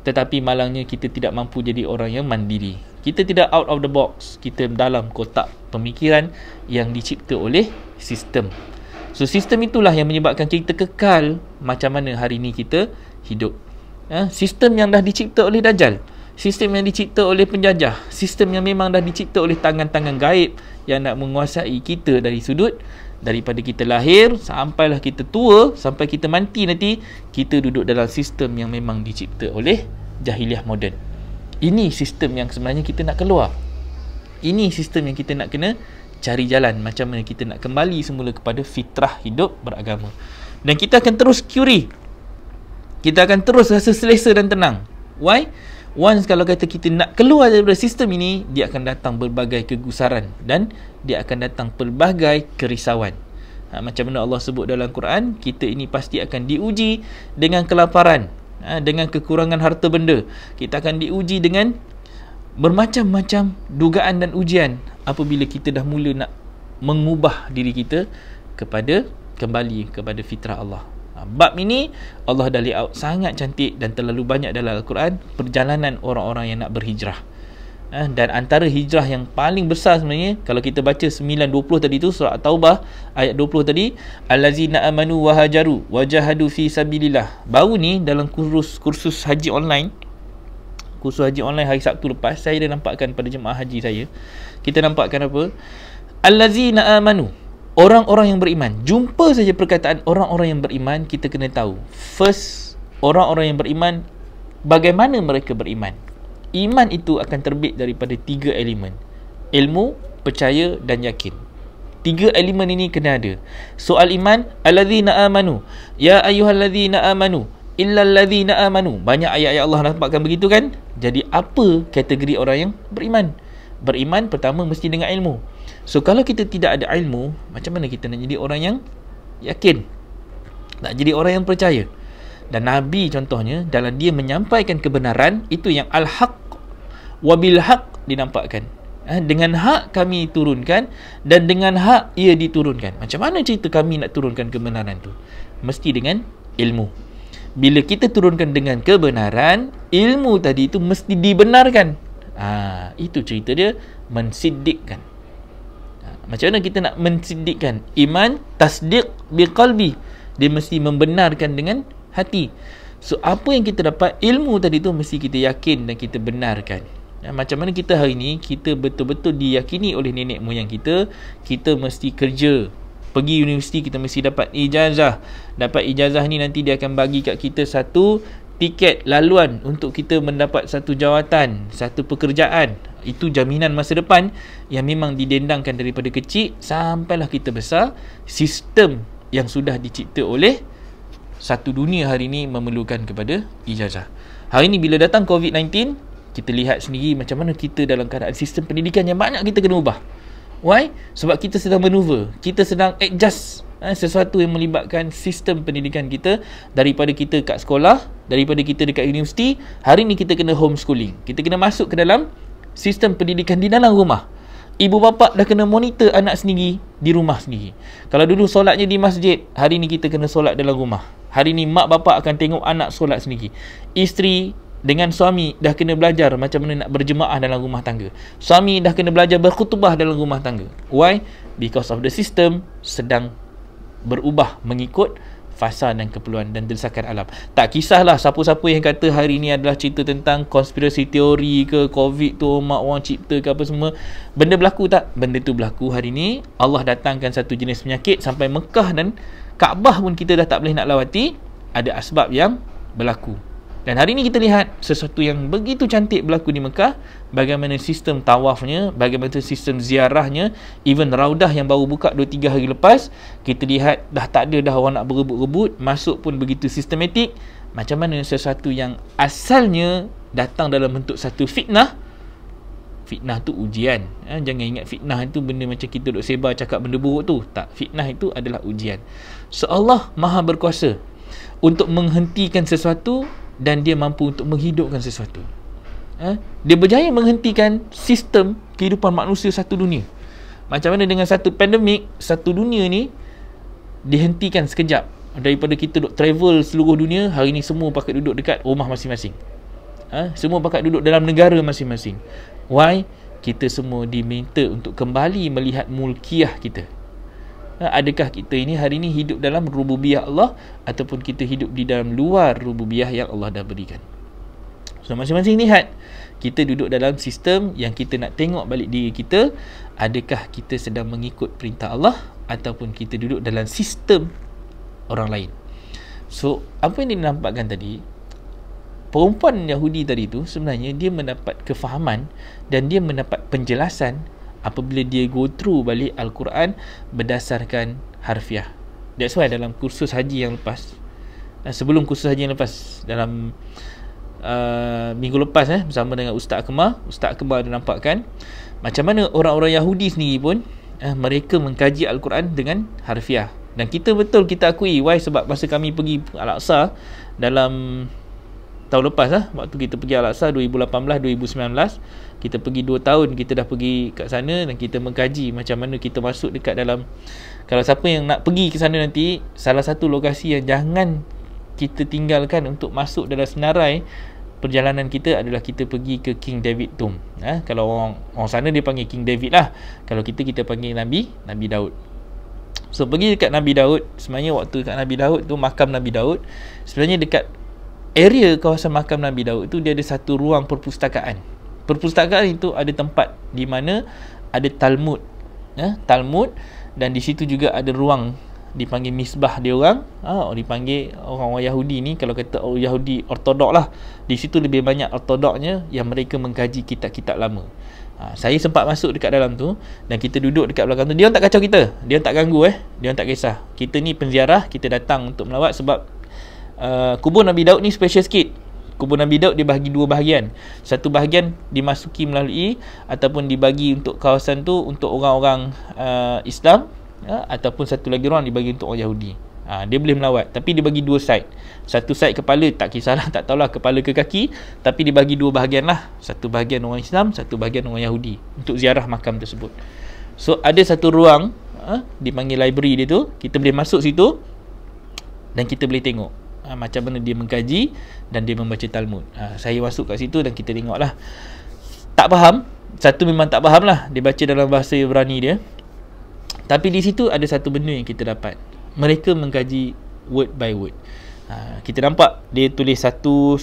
tetapi malangnya kita tidak mampu jadi orang yang mandiri. Kita tidak out of the box. Kita dalam kotak pemikiran yang dicipta oleh sistem. So sistem itulah yang menyebabkan kita kekal macam mana hari ni kita hidup. Sistem yang dah dicipta oleh Dajjal, sistem yang dicipta oleh penjajah, sistem yang memang dah dicipta oleh tangan-tangan gaib yang nak menguasai kita dari sudut daripada kita lahir sampailah kita tua, sampai kita mati nanti, kita duduk dalam sistem yang memang dicipta oleh jahiliah moden. Ini sistem yang sebenarnya kita nak keluar. Ini sistem yang kita nak kena cari jalan macam mana kita nak kembali semula kepada fitrah hidup beragama. Dan kita akan terus curi, kita akan terus rasa selesa dan tenang. Why? Once kalau kata kita nak keluar daripada sistem ini, dia akan datang berbagai kegusaran dan dia akan datang pelbagai kerisauan. Macam mana Allah sebut dalam Quran, kita ini pasti akan diuji dengan kelaparan, dengan kekurangan harta benda. Kita akan diuji dengan bermacam-macam dugaan dan ujian apabila kita dah mula nak mengubah diri kita kembali kepada fitrah Allah. Bab ini Allah dah layout sangat cantik dan terlalu banyak dalam Al-Quran, perjalanan orang-orang yang nak berhijrah. Dan antara hijrah yang paling besar sebenarnya, kalau kita baca 9:20 tadi tu, surah At-Taubah ayat 20 tadi, allazina amanu wa hajaru wa jahadu fi sabilillah. Baru ni dalam kursus haji online, hari Sabtu lepas, saya dah nampakkan pada jemaah haji saya, kita nampakkan apa? Allazina amanu, orang-orang yang beriman. Jumpa saja perkataan orang-orang yang beriman, kita kena tahu first, orang-orang yang beriman, bagaimana mereka beriman. Iman itu akan terbit daripada 3 elemen: ilmu, percaya dan yakin. 3 elemen ini kena ada. Soal iman, allazina amanu, ya ayyuhallazina amanu illal ladzina amanu. Banyak ayat-ayat Allah nampakkan begitu kan? Jadi apa kategori orang yang beriman? Beriman pertama mesti dengan ilmu. So kalau kita tidak ada ilmu, macam mana kita nak jadi orang yang yakin, nak jadi orang yang percaya? Dan Nabi contohnya, dalam dia menyampaikan kebenaran, itu yang al-haq wabil haq dinampakkan. Dengan hak kami turunkan dan dengan hak ia diturunkan. Macam mana cerita kami nak turunkan kebenaran tu? Mesti dengan ilmu. Bila kita turunkan dengan kebenaran, ilmu tadi itu mesti dibenarkan. Itu cerita dia mensiddiqkan. Macam mana kita nak mensiddiqkan? Iman, tasdiq biqalbi. Dia mesti membenarkan dengan hati. So apa yang kita dapat, ilmu tadi tu mesti kita yakin dan kita benarkan. Macam mana kita hari ni, kita betul-betul diyakini oleh nenek moyang kita, kita mesti kerja, pergi universiti, kita mesti dapat ijazah. Dapat ijazah ni nanti dia akan bagi kat kita satu tiket laluan untuk kita mendapat satu jawatan, satu pekerjaan. Itu jaminan masa depan yang memang didendangkan daripada kecil sampailah kita besar. Sistem yang sudah dicipta oleh satu dunia hari ni memerlukan kepada ijazah. Hari ni bila datang COVID-19, kita lihat sendiri macam mana kita dalam keadaan sistem pendidikan yang banyak kita kena ubah. Why? Sebab kita sedang maneuver, kita sedang adjust sesuatu yang melibatkan sistem pendidikan kita. Daripada kita kat sekolah, daripada kita dekat universiti, hari ni kita kena homeschooling. Kita kena masuk ke dalam sistem pendidikan di dalam rumah. Ibu bapa dah kena monitor anak sendiri di rumah sendiri. Kalau dulu solatnya di masjid, hari ni kita kena solat dalam rumah. Hari ni mak bapa akan tengok anak solat sendiri. Isteri dengan suami dah kena belajar macam mana nak berjemaah dalam rumah tangga. Suami dah kena belajar berkhutbah dalam rumah tangga. Why? Because of the system sedang berubah mengikut fasa dan keperluan dan desakan alam. Tak kisahlah siapa-siapa yang kata hari ni adalah cerita tentang konspirasi teori ke, COVID tu mak orang cipta ke apa semua. Benda berlaku tak? Benda tu berlaku hari ni. Allah datangkan satu jenis penyakit sampai Mekah dan Kaabah pun kita dah tak boleh nak lawati. Ada asbab yang berlaku. Dan hari ni kita lihat sesuatu yang begitu cantik berlaku di Mekah. Bagaimana sistem tawafnya, bagaimana sistem ziarahnya. Even Raudah yang baru buka 2-3 hari lepas, kita lihat dah tak ada dah orang nak berebut-rebut. Masuk pun begitu sistematik. Macam mana sesuatu yang asalnya datang dalam bentuk satu fitnah. Fitnah tu ujian. Jangan ingat fitnah itu benda macam kita duk sebar cakap benda buruk tu. Tak, fitnah itu adalah ujian. So Allah Maha berkuasa untuk menghentikan sesuatu dan dia mampu untuk menghidupkan sesuatu. Dia berjaya menghentikan sistem kehidupan manusia satu dunia. Macam mana dengan satu pandemik, satu dunia ni dihentikan sekejap. Daripada kita duk travel seluruh dunia, hari ni semua pakat duduk dekat rumah masing-masing. Semua pakat duduk dalam negara masing-masing. Why? Kita semua diminta untuk kembali melihat mulkiyah kita. Adakah kita ini hari ini hidup dalam rububiyah Allah ataupun kita hidup di dalam luar rububiyah yang Allah dah berikan? So masing-masing lihat, kita duduk dalam sistem yang kita nak tengok balik diri kita. Adakah kita sedang mengikut perintah Allah ataupun kita duduk dalam sistem orang lain? So apa yang dinampakkan tadi, perempuan Yahudi tadi tu sebenarnya dia mendapat kefahaman dan dia mendapat penjelasan apabila dia go through balik Al-Quran berdasarkan harfiah. That's why dalam kursus haji yang lepas, sebelum kursus haji yang lepas, dalam minggu lepas bersama dengan Ustaz Akmal ada nampakkan macam mana orang-orang Yahudi sendiri pun mereka mengkaji Al-Quran dengan harfiah. Dan kita betul kita akui, why? Sebab masa kami pergi Al-Aqsa dalam tahun lepas waktu kita pergi Al-Aqsa 2018-2019, kita pergi 2 tahun kita dah pergi kat sana dan kita mengkaji macam mana kita masuk dekat dalam. Kalau siapa yang nak pergi ke sana nanti, salah satu lokasi yang jangan kita tinggalkan untuk masuk dalam senarai perjalanan kita adalah kita pergi ke King David Tomb. Kalau orang sana dia panggil King David lah, kalau kita panggil Nabi Daud. So pergi dekat Nabi Daud, sebenarnya waktu dekat Nabi Daud tu, makam Nabi Daud, sebenarnya dekat area kawasan makam Nabi Daud tu dia ada satu ruang perpustakaan. Perpustakaan itu ada tempat di mana ada Talmud, Talmud, dan di situ juga ada ruang dipanggil misbah dia orang. Dipanggil orang-orang Yahudi ni, kalau kata Yahudi ortodok lah, di situ lebih banyak ortodoknya yang mereka mengkaji kitab-kitab lama. Saya sempat masuk dekat dalam tu dan kita duduk dekat belakang tu. Dia orang tak kacau kita, dia orang tak ganggu, dia orang tak kisah. Kita ni penziarah, kita datang untuk melawat sebab kubur Nabi Daud ni special sikit. Kubur Nabi Daud dia bahagi 2 bahagian. Satu bahagian dimasuki melalui ataupun dibagi untuk kawasan tu untuk orang-orang Islam, ataupun satu lagi ruang dibagi untuk orang Yahudi. Dia boleh melawat, tapi dia bagi dua side. Satu side kepala, tak kisahlah, tak tahulah kepala ke kaki, tapi dia bagi dua bahagian lah. Satu bahagian orang Islam, satu bahagian orang Yahudi, untuk ziarah makam tersebut. So ada satu ruang, dipanggil library dia tu, kita boleh masuk situ dan kita boleh tengok macam mana dia mengkaji dan dia membaca Talmud. Saya masuk kat situ dan kita tengok lah. Tak faham, satu memang tak faham lah, dia baca dalam bahasa Ibrani dia. Tapi di situ ada satu benda yang kita dapat. Mereka mengkaji word by word. Kita nampak dia tulis satu,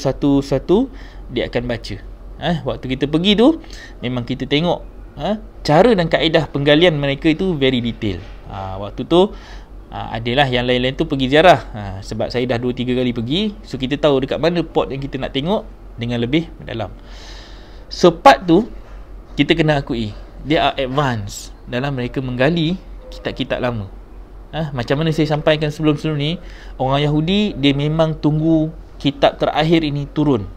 dia akan baca. Waktu kita pergi tu, memang kita tengok cara dan kaedah penggalian mereka itu very detail. Waktu tu adalah yang lain-lain tu pergi ziarah, sebab saya dah 2-3 kali pergi, so kita tahu dekat mana pot yang kita nak tengok dengan lebih mendalam. So part tu kita kena akui, dia are advance dalam mereka menggali kitab-kitab lama. Macam mana saya sampaikan sebelum-sebelum ni, orang Yahudi dia memang tunggu kitab terakhir ini turun,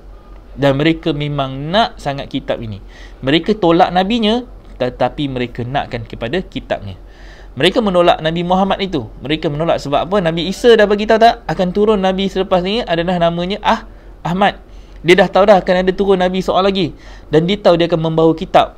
dan mereka memang nak sangat kitab ini. Mereka tolak nabinya, tetapi mereka nakkan kepada kitabnya. Mereka menolak Nabi Muhammad itu. Mereka menolak sebab apa? Nabi Isa dah bagi tahu tak akan turun nabi selepas ni adalah namanya Ahmad. Dia dah tahu dah akan ada turun nabi seorang lagi, dan dia tahu dia akan membawa kitab.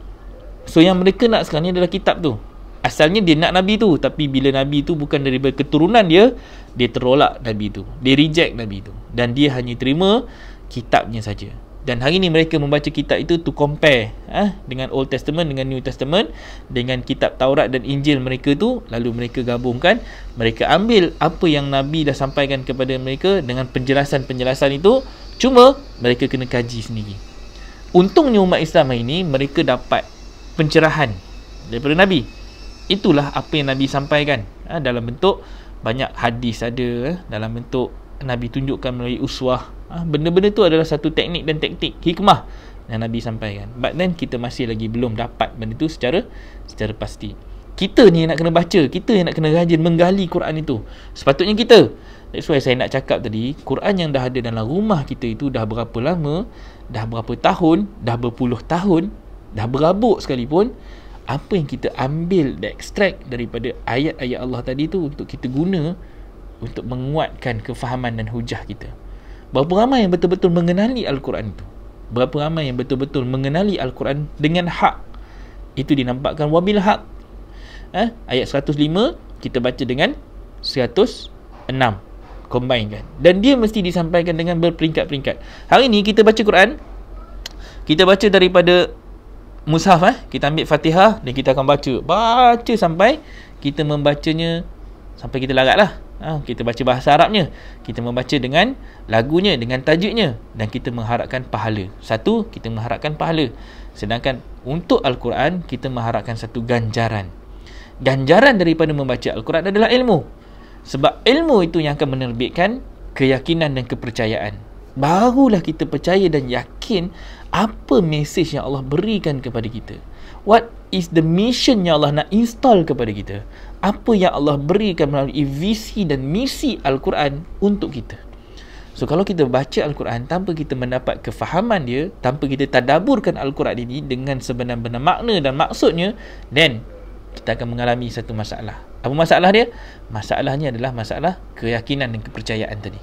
So yang mereka nak sekarang ni adalah kitab tu. Asalnya dia nak nabi tu, tapi bila nabi tu bukan daripada keturunan dia terolak nabi tu. Dia reject nabi tu, dan dia hanya terima kitabnya saja. Dan hari ni mereka membaca kitab itu to compare dengan Old Testament, dengan New Testament, dengan kitab Taurat dan Injil mereka tu. Lalu mereka gabungkan, mereka ambil apa yang Nabi dah sampaikan kepada mereka dengan penjelasan-penjelasan itu. Cuma mereka kena kaji sendiri. Untungnya umat Islam hari ini, mereka dapat pencerahan daripada Nabi. Itulah apa yang Nabi sampaikan, dalam bentuk banyak hadis ada, dalam bentuk Nabi tunjukkan melalui uswah. Benda-benda tu adalah satu teknik dan taktik, hikmah yang Nabi sampaikan. But then kita masih lagi belum dapat benda tu secara pasti. Kita ni nak kena baca, kita yang nak kena rajin menggali Quran itu. Sepatutnya kita. That's why saya nak cakap tadi, Quran yang dah ada dalam rumah kita itu dah berapa lama, dah berapa tahun, dah berpuluh tahun, dah berabuk sekalipun, apa yang kita ambil, extract daripada ayat-ayat Allah tadi tu untuk kita guna untuk menguatkan kefahaman dan hujah kita. Berapa ramai yang betul-betul mengenali Al-Quran itu? Berapa ramai yang betul-betul mengenali Al-Quran dengan hak? Itu dinampakkan wabil haq. Ayat 105 kita baca dengan 106, combine kan, dan dia mesti disampaikan dengan berperingkat-peringkat. Hari ni kita baca Quran, kita baca daripada mushaf, kita ambil Fatihah dan kita akan baca sampai kita membacanya sampai kita larat lah. Kita baca bahasa Arabnya, kita membaca dengan lagunya, dengan tajuknya, dan kita mengharapkan pahala. Satu, kita mengharapkan pahala. Sedangkan untuk Al-Quran, kita mengharapkan satu ganjaran. Ganjaran daripada membaca Al-Quran adalah ilmu. Sebab ilmu itu yang akan menerbitkan keyakinan dan kepercayaan. Barulah kita percaya dan yakin apa mesej yang Allah berikan kepada kita. What is the mission yang Allah nak install kepada kita? Apa yang Allah berikan melalui visi dan misi Al-Quran untuk kita. So kalau kita baca Al-Quran tanpa kita mendapat kefahaman dia, tanpa kita tadaburkan Al-Quran ini dengan sebenar-benar makna dan maksudnya, then kita akan mengalami satu masalah. Apa masalah dia? Masalahnya adalah masalah keyakinan dan kepercayaan tadi.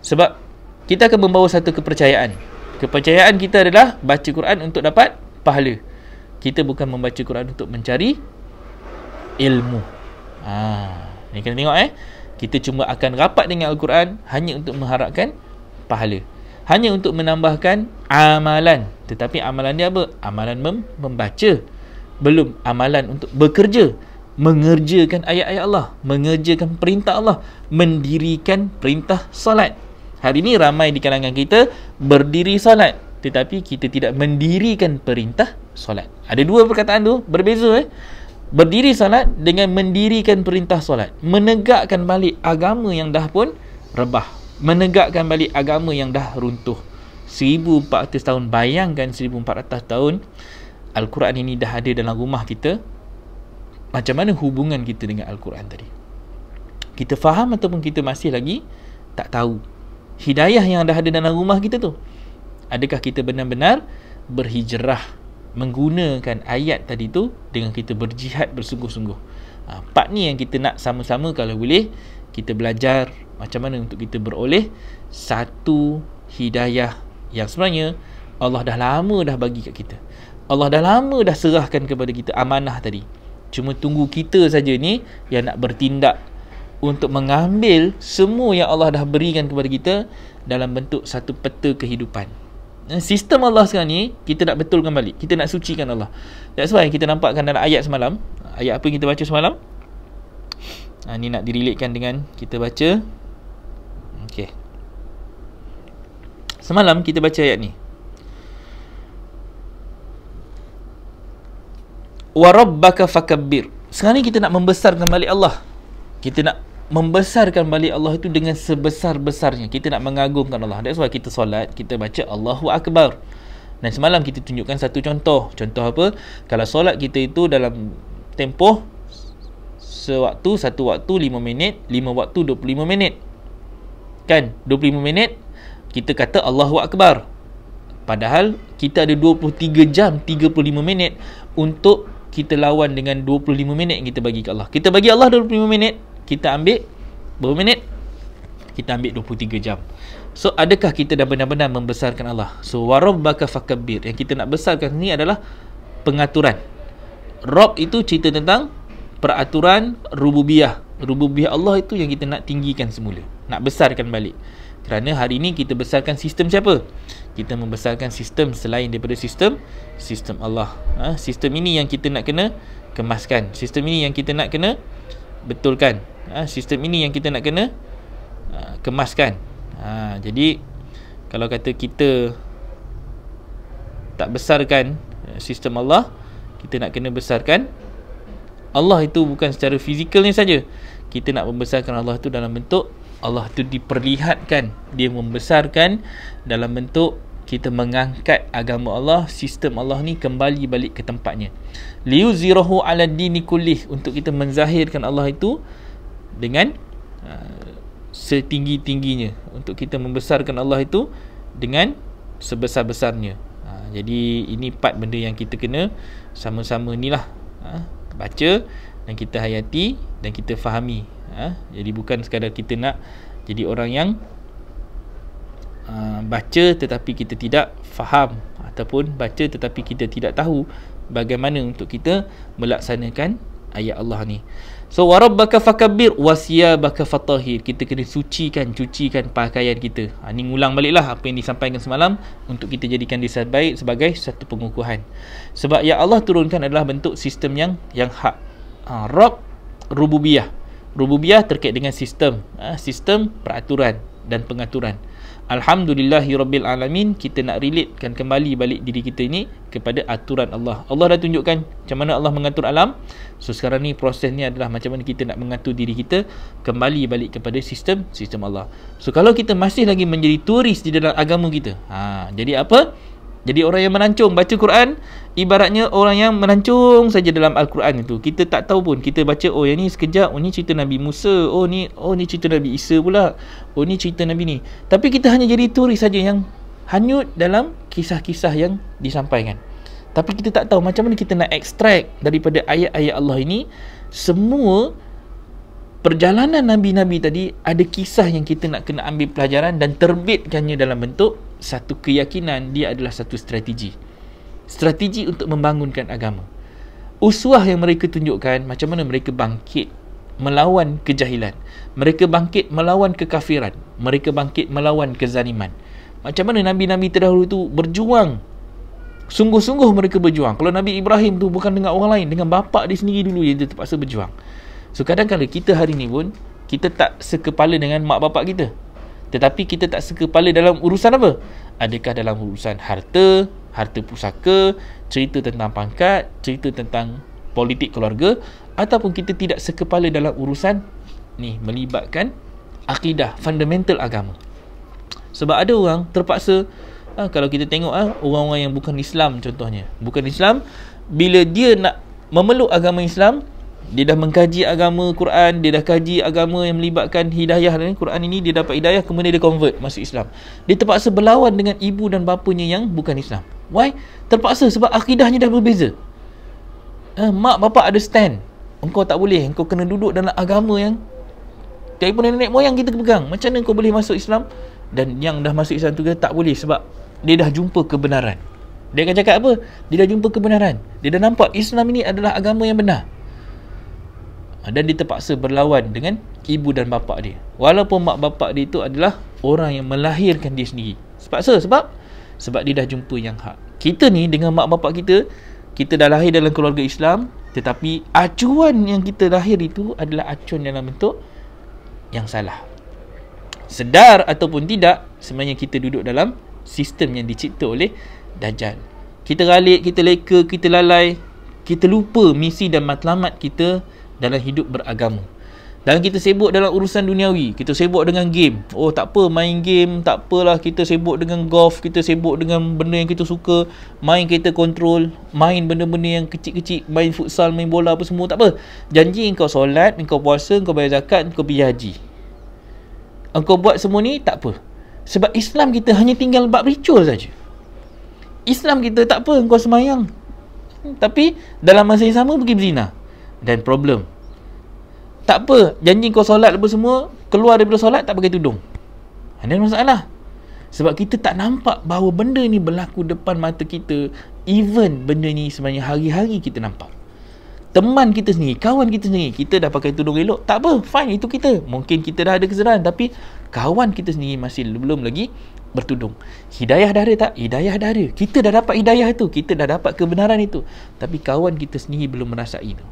Sebab kita akan membawa satu kepercayaan. Kepercayaan kita adalah baca Quran untuk dapat pahala. Kita bukan membaca Quran untuk mencari ilmu. Ni kena tengok Kita cuma akan rapat dengan Al-Quran hanya untuk mengharapkan pahala, hanya untuk menambahkan amalan. Tetapi amalan dia apa? Amalan membaca, belum amalan untuk bekerja, mengerjakan ayat-ayat Allah, mengerjakan perintah Allah, mendirikan perintah solat. Hari ini ramai di kalangan kita berdiri solat, tetapi kita tidak mendirikan perintah solat. Ada dua perkataan tu berbeza. Berdiri solat dengan mendirikan perintah solat, menegakkan balik agama yang dah pun rebah, menegakkan balik agama yang dah runtuh. 1400 tahun, bayangkan 1400 tahun Al-Quran ini dah ada dalam rumah kita. Macam mana hubungan kita dengan Al-Quran tadi? Kita faham ataupun kita masih lagi tak tahu hidayah yang dah ada dalam rumah kita tu? Adakah kita benar-benar berhijrah menggunakan ayat tadi tu dengan kita berjihad bersungguh-sungguh? Part ni yang kita nak sama-sama kalau boleh kita belajar macam mana untuk kita beroleh satu hidayah yang sebenarnya Allah dah lama dah bagi kat kita. Allah dah lama dah serahkan kepada kita amanah tadi. Cuma tunggu kita saja ni yang nak bertindak untuk mengambil semua yang Allah dah berikan kepada kita dalam bentuk satu peta kehidupan. Sistem Allah sekarang ni kita nak betulkan balik, kita nak sucikan Allah. That's why kita nampakkan dalam ayat semalam. Ayat apa yang kita baca semalam? Ni nak direlatekan dengan kita baca. Okey. Semalam kita baca ayat ni. Wa rabbaka fakabbir. Sekarang ni kita nak membesarkan balik Allah. Kita nak membesarkan balik Allah itu dengan sebesar-besarnya. Kita nak mengagungkan Allah. That's why kita solat, kita baca Allahu Akbar. Dan semalam kita tunjukkan satu contoh. Contoh apa? Kalau solat kita itu dalam tempoh sewaktu, satu waktu 5 minit, 5 waktu 25 minit. Kan? 25 minit kita kata Allahu Akbar. Padahal kita ada 23 jam 35 minit untuk kita lawan dengan 25 minit yang kita bagi ke Allah. Kita bagi Allah 25 minit, kita ambil berapa minit? Kita ambil 23 jam. So adakah kita dah benar-benar membesarkan Allah? So warabbaka fakabbir. Yang kita nak besarkan ni adalah pengaturan. Rabb itu cerita tentang peraturan rububiyah. Rububiyah Allah itu yang kita nak tinggikan semula, nak besarkan balik. Kerana hari ini kita besarkan sistem siapa? Kita membesarkan sistem selain daripada sistem Allah. Sistem ini yang kita nak kena kemaskan. Sistem ini yang kita nak kena betulkan. Sistem ini yang kita nak kena kemaskan. Jadi kalau kata kita tak besarkan sistem Allah, kita nak kena besarkan Allah itu bukan secara fizikalnya saja. Kita nak membesarkan Allah itu dalam bentuk Allah itu diperlihatkan, dia membesarkan dalam bentuk kita mengangkat agama Allah, sistem Allah ni kembali balik ke tempatnya. Liyuzirahu ala dini kullih, untuk kita menzahirkan Allah itu dengan setinggi-tingginya, untuk kita membesarkan Allah itu dengan sebesar-besarnya. Jadi ini 4 benda yang kita kena sama-sama ni lah baca dan kita hayati dan kita fahami. Jadi bukan sekadar kita nak jadi orang yang baca tetapi kita tidak faham, ataupun baca tetapi kita tidak tahu bagaimana untuk kita melaksanakan ayat Allah ni. So warabbaka fakabbir wasiyabaka fatahhir. Kita kena cucikan pakaian kita. Ni ngulang baliklah apa yang disampaikan semalam untuk kita jadikan dia sebagai satu pengukuhan. Sebab yang Allah turunkan adalah bentuk sistem yang hak. Rabb rububiyah. Rububiyah terkait dengan sistem, sistem peraturan dan pengaturan. Alhamdulillahirabbil alamin, kita nak relatekan kembali balik diri kita ini kepada aturan Allah. Allah dah tunjukkan macam mana Allah mengatur alam. So sekarang ni proses ni adalah macam mana kita nak mengatur diri kita kembali balik kepada sistem Allah. So kalau kita masih lagi menjadi turis di dalam agama kita, jadi apa? Jadi orang yang melancong baca Quran, ibaratnya orang yang melancong saja dalam Al-Quran itu. Kita tak tahu pun, kita baca yang ni sekejap, ni cerita Nabi Musa, ni cerita Nabi Isa pula, ni cerita Nabi ni. Tapi kita hanya jadi turis saja yang hanyut dalam kisah-kisah yang disampaikan. Tapi kita tak tahu macam mana kita nak ekstrak daripada ayat-ayat Allah ini semua perjalanan Nabi-Nabi tadi. Ada kisah yang kita nak kena ambil pelajaran dan terbitkannya dalam bentuk satu keyakinan. Dia adalah satu strategi untuk membangunkan agama. Uswah yang mereka tunjukkan macam mana mereka bangkit melawan kejahilan, mereka bangkit melawan kekafiran, mereka bangkit melawan kezaliman. Macam mana Nabi-Nabi terdahulu itu berjuang, sungguh-sungguh mereka berjuang. Kalau Nabi Ibrahim tu bukan dengan orang lain, dengan bapa dia sendiri dulu dia terpaksa berjuang. So kadang-kadang kita hari ni pun kita tak sekepala dengan mak bapak kita, tetapi kita tak sekepala dalam urusan apa? Adakah dalam urusan harta pusaka, cerita tentang pangkat, cerita tentang politik keluarga, ataupun kita tidak sekepala dalam urusan ni melibatkan akidah, fundamental agama. Sebab ada orang terpaksa, kalau kita tengok orang-orang yang bukan Islam contohnya, bukan Islam, bila dia nak memeluk agama Islam, dia dah mengkaji agama Quran, dia dah kaji agama yang melibatkan hidayah dan Quran ini, dia dapat hidayah, kemudian dia convert masuk Islam. Dia terpaksa berlawan dengan ibu dan bapanya yang bukan Islam. Why? Terpaksa sebab akidahnya dah berbeza. Mak bapak ada stand, engkau tak boleh, engkau kena duduk dalam agama yang telefon nenek moyang kita pegang. Macam mana kau boleh masuk Islam? Dan yang dah masuk Islam tu kata tak boleh sebab dia dah jumpa kebenaran. Dia akan cakap apa? Dia dah jumpa kebenaran. Dia dah nampak Islam ini adalah agama yang benar. Dan dia terpaksa berlawan dengan ibu dan bapa dia. Walaupun mak bapa dia itu adalah orang yang melahirkan dia sendiri. Sebab dia dah jumpa yang hak. Kita ni dengan mak bapa kita dah lahir dalam keluarga Islam, tetapi acuan yang kita lahir itu adalah acuan dalam bentuk yang salah. Sedar ataupun tidak, sebenarnya kita duduk dalam sistem yang dicipta oleh Dajjal. Kita ralik, kita leka, kita lalai, kita lupa misi dan matlamat kita dalam hidup beragama. Dan kita sibuk dalam urusan duniawi, kita sibuk dengan game. Oh tak apa main game, tak apalah, kita sibuk dengan golf, kita sibuk dengan benda yang kita suka, main kereta kontrol, main benda-benda yang kecil-kecil, main futsal, main bola apa semua, tak apa. Janji engkau solat, engkau puasa, engkau bayar zakat, engkau pergi haji. Engkau buat semua ni tak apa. Sebab Islam kita hanya tinggal bab ritual saja. Islam kita tak apa, engkau semayang, tapi dalam masa yang sama pergi berzina. Dan problem, tak apa, janji kau solat apa semua, keluar daripada solat tak pakai tudung. Ada masalah. Sebab kita tak nampak bahawa benda ni berlaku depan mata kita. Even benda ni sebenarnya hari-hari kita nampak. Teman kita sendiri, kawan kita sendiri, kita dah pakai tudung elok, tak apa, fine, itu kita. Mungkin kita dah ada kesedaran, tapi kawan kita sendiri masih belum lagi bertudung. Hidayah dah ada tak? Hidayah dah ada. Kita dah dapat hidayah itu, kita dah dapat kebenaran itu, tapi kawan kita sendiri belum merasai itu.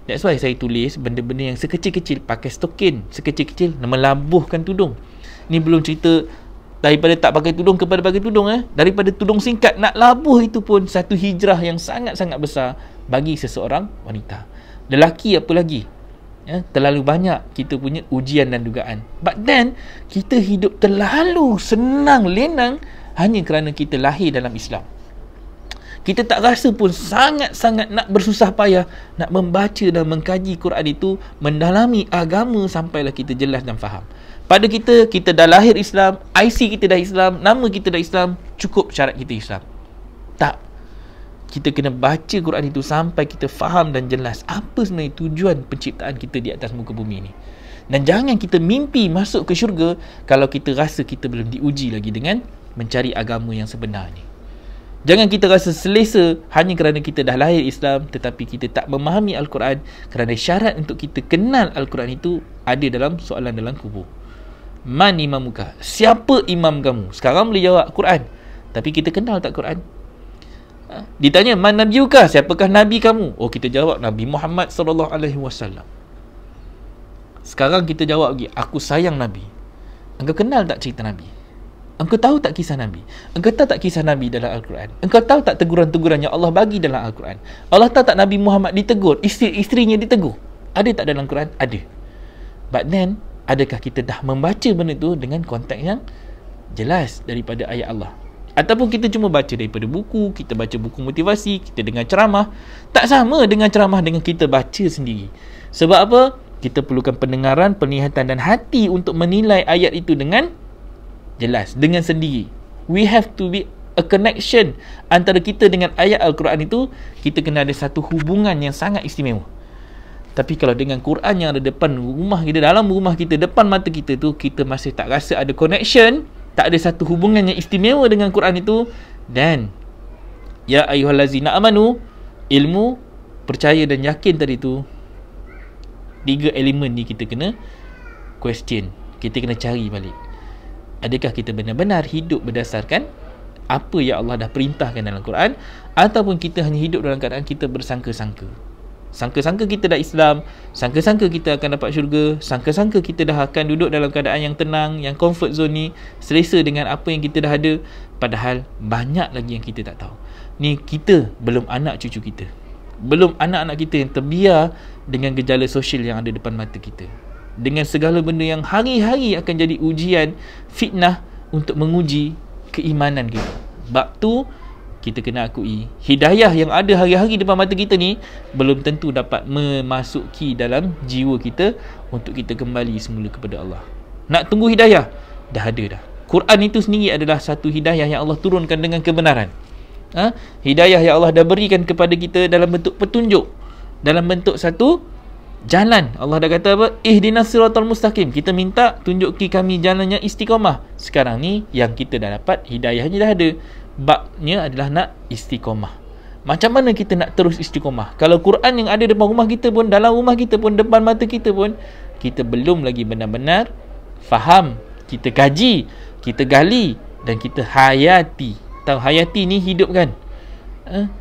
That's why saya tulis benda-benda yang sekecil-kecil, pakai stokin, sekecil-kecil, melabuhkan tudung. Ni belum cerita daripada tak pakai tudung kepada pakai tudung. Daripada tudung singkat nak labuh, itu pun satu hijrah yang sangat-sangat besar bagi seseorang wanita. Lelaki apa lagi? Terlalu banyak kita punya ujian dan dugaan. But then, kita hidup terlalu senang lenang hanya kerana kita lahir dalam Islam. Kita tak rasa pun sangat-sangat nak bersusah payah nak membaca dan mengkaji Quran itu, mendalami agama sampailah kita jelas dan faham. Pada kita dah lahir Islam, IC kita dah Islam, nama kita dah Islam, cukup syarat kita Islam. Tak. Kita kena baca Quran itu sampai kita faham dan jelas apa sebenarnya tujuan penciptaan kita di atas muka bumi ini. Dan jangan kita mimpi masuk ke syurga kalau kita rasa kita belum diuji lagi dengan mencari agama yang sebenar ni. Jangan kita rasa selesa hanya kerana kita dah lahir Islam tetapi kita tak memahami Al-Quran, kerana syarat untuk kita kenal Al-Quran itu ada dalam soalan dalam kubur. Man imamuka? Siapa imam kamu? Sekarang boleh jawab Quran, tapi kita kenal tak Quran? Ditanya man nabiyuka? Siapakah nabi kamu? Oh, kita jawab Nabi Muhammad sallallahu alaihi wasallam. Sekarang kita jawab lagi, aku sayang Nabi. Engkau kenal tak cerita Nabi? Engkau tahu tak kisah Nabi? Engkau tahu tak kisah Nabi dalam Al-Quran? Engkau tahu tak teguran-teguran yang Allah bagi dalam Al-Quran? Allah tahu tak Nabi Muhammad ditegur, isteri-isterinya ditegur? Ada tak dalam Quran? Ada. But then, adakah kita dah membaca benda tu dengan konteks yang jelas daripada ayat Allah? Ataupun kita cuma baca daripada buku, kita baca buku motivasi, kita dengar ceramah. Tak sama dengan ceramah dengan kita baca sendiri. Sebab apa? Kita perlukan pendengaran, penglihatan dan hati untuk menilai ayat itu dengan jelas, dengan sendiri. We have to be a connection antara kita dengan ayat Al-Quran itu. Kita kena ada satu hubungan yang sangat istimewa. Tapi kalau dengan Quran yang ada depan rumah kita, dalam rumah kita, depan mata kita tu, kita masih tak rasa ada connection, tak ada satu hubungan yang istimewa dengan Quran itu, dan ya ayyuhallazina amanu, ilmu, percaya dan yakin tadi tu, 3 elemen ni kita kena question, kita kena cari balik. Adakah kita benar-benar hidup berdasarkan apa yang Allah dah perintahkan dalam Quran, ataupun kita hanya hidup dalam keadaan kita bersangka-sangka. Sangka-sangka kita dah Islam, sangka-sangka kita akan dapat syurga, sangka-sangka kita dah akan duduk dalam keadaan yang tenang, yang comfort zone ni, selesa dengan apa yang kita dah ada. Padahal banyak lagi yang kita tak tahu. Ni kita belum anak cucu kita, belum anak-anak kita yang terbiar dengan gejala sosial yang ada depan mata kita, dengan segala benda yang hari-hari akan jadi ujian, fitnah untuk menguji keimanan kita. Bab tu kita kena akui, hidayah yang ada hari-hari depan mata kita ni belum tentu dapat memasuki dalam jiwa kita untuk kita kembali semula kepada Allah. Nak tunggu hidayah? Dah ada dah. Quran itu sendiri adalah satu hidayah yang Allah turunkan dengan kebenaran. Hidayah yang Allah dah berikan kepada kita dalam bentuk petunjuk, dalam bentuk satu jalan. Allah dah kata apa? Ihdinas siratal mustaqim. Kita minta tunjuki kami jalan yang istiqamah. Sekarang ni yang kita dah dapat, hidayahnya dah ada. Babnya adalah nak istiqamah. Macam mana kita nak terus istiqamah? Kalau Quran yang ada depan rumah kita pun, dalam rumah kita pun, depan mata kita pun, kita belum lagi benar-benar faham, kita kaji, kita gali dan kita hayati. Tahu hayati ni hidup kan?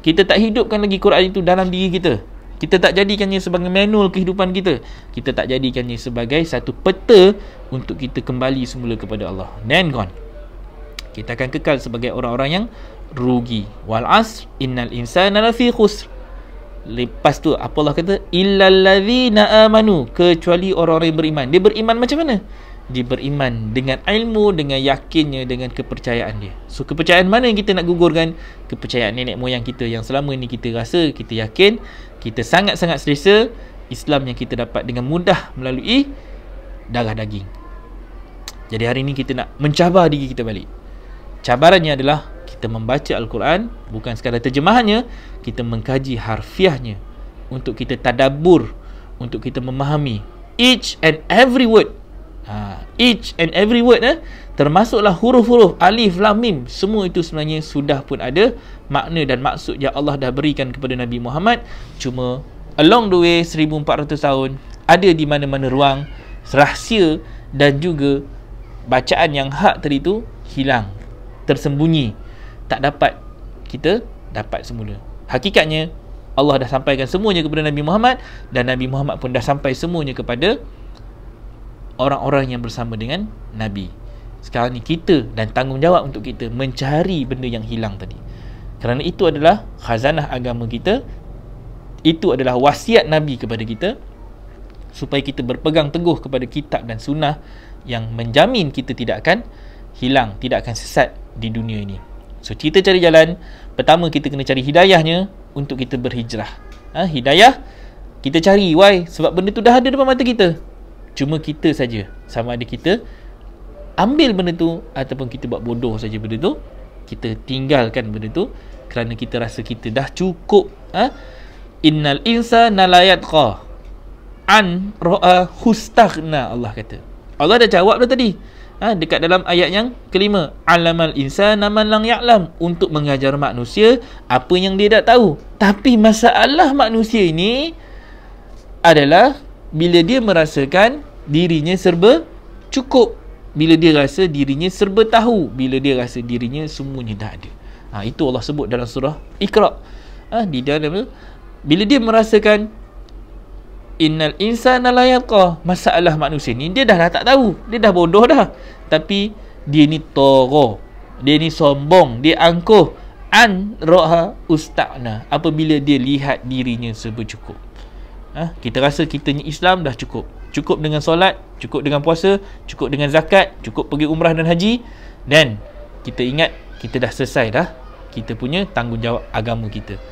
Kita tak hidupkan lagi Quran itu dalam diri kita. Kita tak jadikannya sebagai manual kehidupan kita. Kita tak jadikannya sebagai satu peta untuk kita kembali semula kepada Allah. Then gone. Kita akan kekal sebagai orang-orang yang rugi. Wal asr innal insana lafi khusr. Lepas tu apa Allah kata? Illal ladzina amanu, kecuali orang-orang yang beriman. Dia beriman macam mana? Dia beriman dengan ilmu, dengan yakinnya, dengan kepercayaan dia. So kepercayaan mana yang kita nak gugurkan? Kepercayaan nenek moyang kita yang selama ni kita rasa, kita yakin, kita sangat-sangat selesa Islam yang kita dapat dengan mudah melalui darah daging. Jadi hari ni kita nak mencabar diri kita balik. Cabarannya adalah kita membaca Al-Quran, bukan sekadar terjemahannya, kita mengkaji harfiahnya, untuk kita tadabbur, untuk kita memahami each and every word. Each and every word, termasuklah huruf-huruf alif, lam, mim. Semua itu sebenarnya sudah pun ada makna dan maksud yang Allah dah berikan kepada Nabi Muhammad. Cuma along the way 1400 tahun, ada di mana-mana ruang rahsia dan juga bacaan yang hak tadi tu hilang, tersembunyi, tak dapat kita dapat semula. Hakikatnya Allah dah sampaikan semuanya kepada Nabi Muhammad, dan Nabi Muhammad pun dah sampai semuanya kepada orang-orang yang bersama dengan Nabi. Sekarang ni kita dan tanggungjawab untuk kita mencari benda yang hilang tadi. Kerana itu adalah khazanah agama kita. Itu adalah wasiat Nabi kepada kita, supaya kita berpegang teguh kepada kitab dan sunnah yang menjamin kita tidak akan hilang, tidak akan sesat di dunia ini. So kita cari jalan. Pertama kita kena cari hidayahnya untuk kita berhijrah. Hidayah kita cari. Why? Sebab benda tu dah ada depan mata kita. Cuma kita saja, sama ada kita ambil benda tu ataupun kita buat bodoh saja benda tu. Kita tinggalkan benda tu kerana kita rasa kita dah cukup. Innal insana la yatqa an ra'a hustaghna, Allah kata. Allah dah jawab dah tadi. Dekat dalam ayat yang kelima, alamal insana man lam ya'lam, untuk mengajar manusia apa yang dia tak tahu. Tapi masalah manusia ini adalah bila dia merasakan dirinya serba cukup, bila dia rasa dirinya serba tahu, bila dia rasa dirinya semuanya dah ada. Itu Allah sebut dalam surah Iqra. Di dalam bila dia merasakan innal insana la yatqa, masalah manusia ni dia dah tak tahu, dia dah bodoh dah, tapi dia ni toro, dia ni sombong, dia angkuh, an raha usta'na, apabila dia lihat dirinya serba cukup. Kita rasa kita ni Islam dah cukup. Cukup dengan solat, cukup dengan puasa, cukup dengan zakat, cukup pergi umrah dan haji. Dan kita ingat kita dah selesai dah kita punya tanggungjawab agama kita.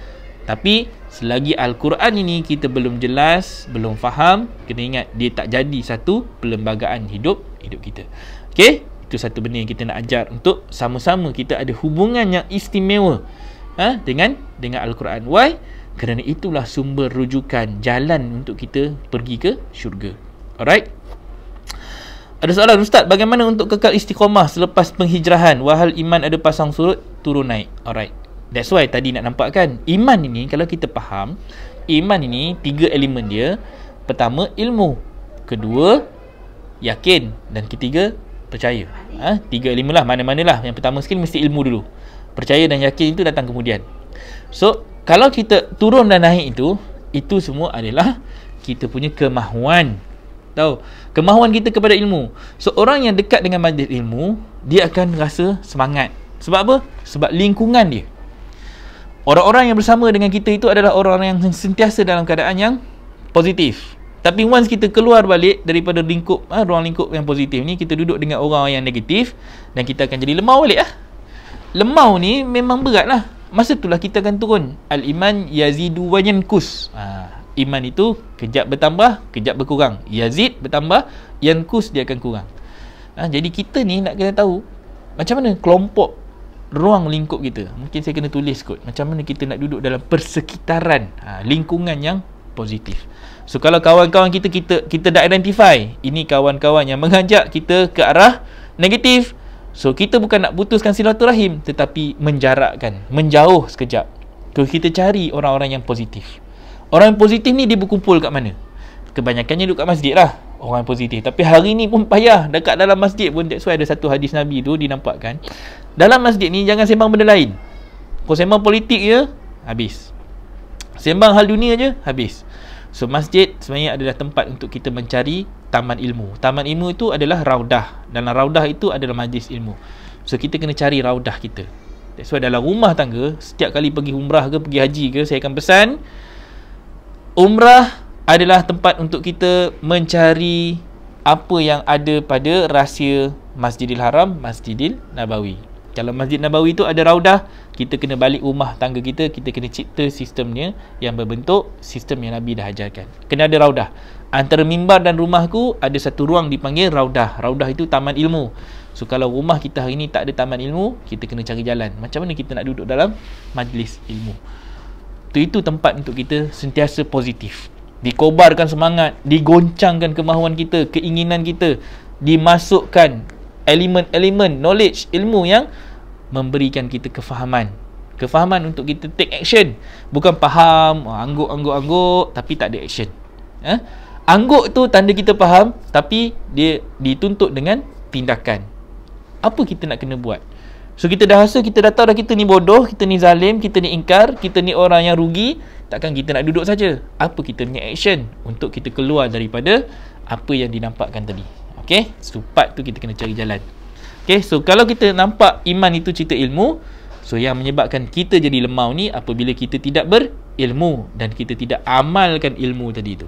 Tapi selagi Al-Quran ini kita belum jelas, belum faham, kena ingat dia tak jadi satu perlembagaan hidup kita. Okey, itu satu benda yang kita nak ajar untuk sama-sama kita ada hubungan yang istimewa dengan Al-Quran. Why? Kerana itulah sumber rujukan, jalan untuk kita pergi ke syurga. Alright. Ada soalan, Ustaz, bagaimana untuk kekal istiqamah selepas penghijrahan? Wahal iman ada pasang surut, turun naik. Alright. That's why tadi nak nampak kan, iman ini kalau kita faham, iman ini 3 elemen dia. Pertama, ilmu. Kedua, yakin. Dan ketiga, percaya. 3 elemen lah, mana-manalah. Yang pertama sekali mesti ilmu dulu. Percaya dan yakin itu datang kemudian. So kalau kita turun dan naik itu semua adalah kita punya kemahuan. Tahu? Kemahuan kita kepada ilmu. So orang yang dekat dengan majlis ilmu, dia akan rasa semangat. Sebab apa? Sebab lingkungan dia. Orang-orang yang bersama dengan kita itu adalah orang-orang yang sentiasa dalam keadaan yang positif. Tapi once kita keluar balik daripada lingkup, ruang lingkup yang positif ni, kita duduk dengan orang yang negatif, dan kita akan jadi lemau balik. Lemau ni memang berat lah. Masa itulah kita akan turun. Al-iman yazidu wa yankus. Iman itu kejap bertambah, kejap berkurang. Yazid bertambah, yankus dia akan kurang. Jadi kita ni nak kena tahu macam mana kelompok ruang lingkup kita. Mungkin saya kena tulis kot, macam mana kita nak duduk dalam persekitaran, lingkungan yang positif. So kalau kawan-kawan kita dah identify ini kawan-kawan yang mengajak kita ke arah negatif, so kita bukan nak putuskan silaturahim, tetapi menjarakkan, menjauh sekejap. So kita cari orang-orang yang positif. Orang yang positif ni dia berkumpul kat mana? Kebanyakannya duduk kat masjid lah orang yang positif. Tapi hari ni pun payah dekat dalam masjid pun. That's why ada satu hadis Nabi tu dinampakkan, dalam masjid ni jangan sembang benda lain. Kau sembang politik je, habis. Sembang hal dunia je, habis. So masjid sebenarnya adalah tempat untuk kita mencari taman ilmu. Taman ilmu itu adalah raudah. Dalam raudah itu adalah majlis ilmu. So kita kena cari raudah kita. That's why dalam rumah tangga, setiap kali pergi umrah ke pergi haji ke, saya akan pesan, umrah adalah tempat untuk kita mencari apa yang ada pada rahsia Masjidil Haram, Masjidil Nabawi. Kalau Masjid Nabawi tu ada raudah, kita kena balik rumah tangga kita kena cipta sistemnya yang berbentuk sistem yang Nabi dah ajarkan. Kena ada raudah. Antara mimbar dan rumahku ada satu ruang dipanggil raudah. Raudah itu taman ilmu. So kalau rumah kita hari ni tak ada taman ilmu, kita kena cari jalan. Macam mana kita nak duduk dalam majlis ilmu? Itu tempat untuk kita sentiasa positif. Dikobarkan semangat, digoncangkan kemahuan kita, keinginan kita, dimasukkan elemen-elemen knowledge, ilmu yang memberikan kita kefahaman untuk kita take action. Bukan faham, angguk tapi tak ada action. Angguk tu tanda kita faham, tapi dia dituntut dengan tindakan. Apa kita nak kena buat? So kita dah rasa, kita dah tahu dah kita ni bodoh, kita ni zalim, kita ni ingkar, kita ni orang yang rugi. Takkan kita nak duduk saja. Apa kita punya action untuk kita keluar daripada apa yang dinampakkan tadi? Okay, so part tu kita kena cari jalan. Okay, so kalau kita nampak iman itu cerita ilmu, so yang menyebabkan kita jadi lemau ni apabila kita tidak berilmu dan kita tidak amalkan ilmu tadi tu.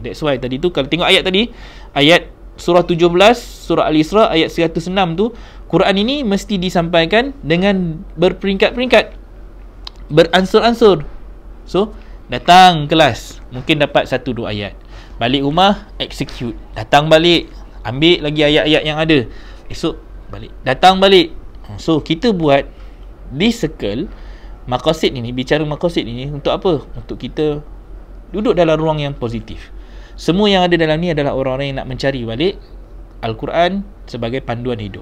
That's why tadi tu kalau tengok ayat tadi, ayat surah 17, surah Al-Isra ayat 106 tu, Quran ini mesti disampaikan dengan berperingkat-peringkat, beransur-ansur. So datang kelas, mungkin dapat 1-2 ayat. Balik rumah, execute. Datang balik, ambil lagi ayat-ayat yang ada. Esok balik, datang balik. So kita buat di circle maqasid ini, bicara maqasid ini untuk apa? Untuk kita duduk dalam ruang yang positif. Semua yang ada dalam ni adalah orang-orang yang nak mencari balik Al-Quran sebagai panduan hidup.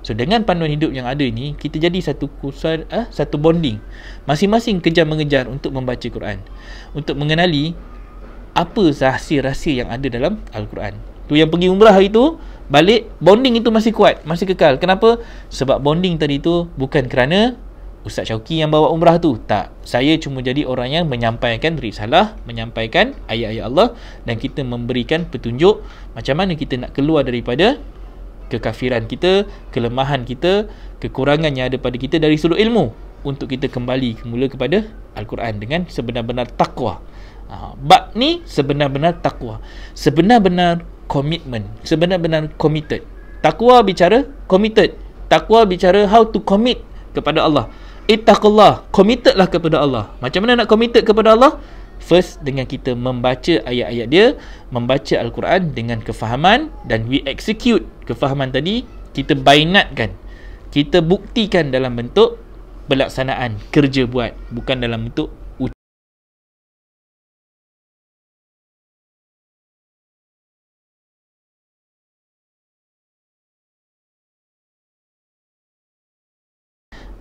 So dengan panduan hidup yang ada ni, kita jadi satu bonding. Masing-masing kejar mengejar untuk membaca Quran, untuk mengenali apa rahsia-rahsia yang ada dalam Al-Quran. Tu yang pergi umrah hari tu, balik, bonding itu masih kuat, masih kekal. Kenapa? Sebab bonding tadi tu bukan kerana Ustaz Syauqi yang bawa umrah tu. Tak. Saya cuma jadi orang yang menyampaikan risalah, menyampaikan ayat-ayat Allah, dan kita memberikan petunjuk macam mana kita nak keluar daripada kekafiran kita, kelemahan kita, kekurangan yang ada pada kita dari sudut ilmu, untuk kita kembali semula kepada Al-Quran dengan sebenar-benar takwa. Bab ni sebenar-benar takwa, sebenar-benar komitmen, sebenar-benar committed. Takwa bicara committed. Takwa bicara how to commit kepada Allah. Ittaqullah, committedlah kepada Allah. Macam mana nak committed kepada Allah? First, dengan kita membaca ayat-ayat dia, membaca Al-Quran dengan kefahaman, dan we execute kefahaman tadi, kita bainatkan, kita buktikan dalam bentuk pelaksanaan, kerja buat, bukan dalam bentuk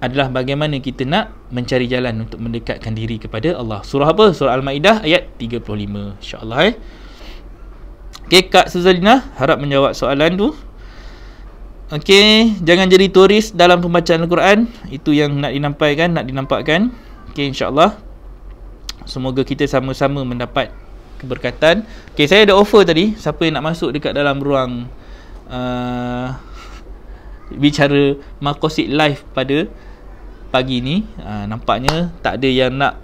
adalah bagaimana kita nak mencari jalan untuk mendekatkan diri kepada Allah. Surah apa? Surah Al-Ma'idah ayat 35, insya-Allah. Okey, Kak Suzalina harap menjawab soalan tu. Okey, jangan jadi turis dalam pembacaan Al-Quran. Itu yang nak dinampakkan. Okey, insya-Allah. Semoga kita sama-sama mendapat keberkatan. Okey, saya ada offer tadi, siapa yang nak masuk dekat dalam ruang bicara maqasid live pada pagi ni, nampaknya tak ada yang nak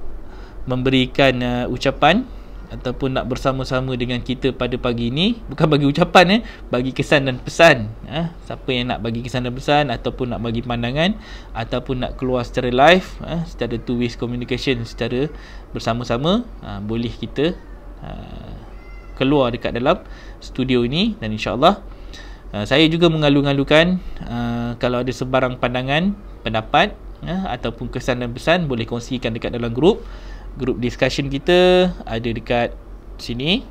memberikan ucapan ataupun nak bersama-sama dengan kita pada pagi ni. Bukan bagi ucapan, bagi kesan dan pesan. Siapa yang nak bagi kesan dan pesan, ataupun nak bagi pandangan, ataupun nak keluar secara live, secara two ways communication, secara bersama-sama, boleh kita keluar dekat dalam studio ini. Dan insyaAllah saya juga mengalu-alukan kalau ada sebarang pandangan, pendapat, ataupun kesan dan pesan, boleh kongsikan dekat dalam grup. Grup discussion kita ada dekat sini.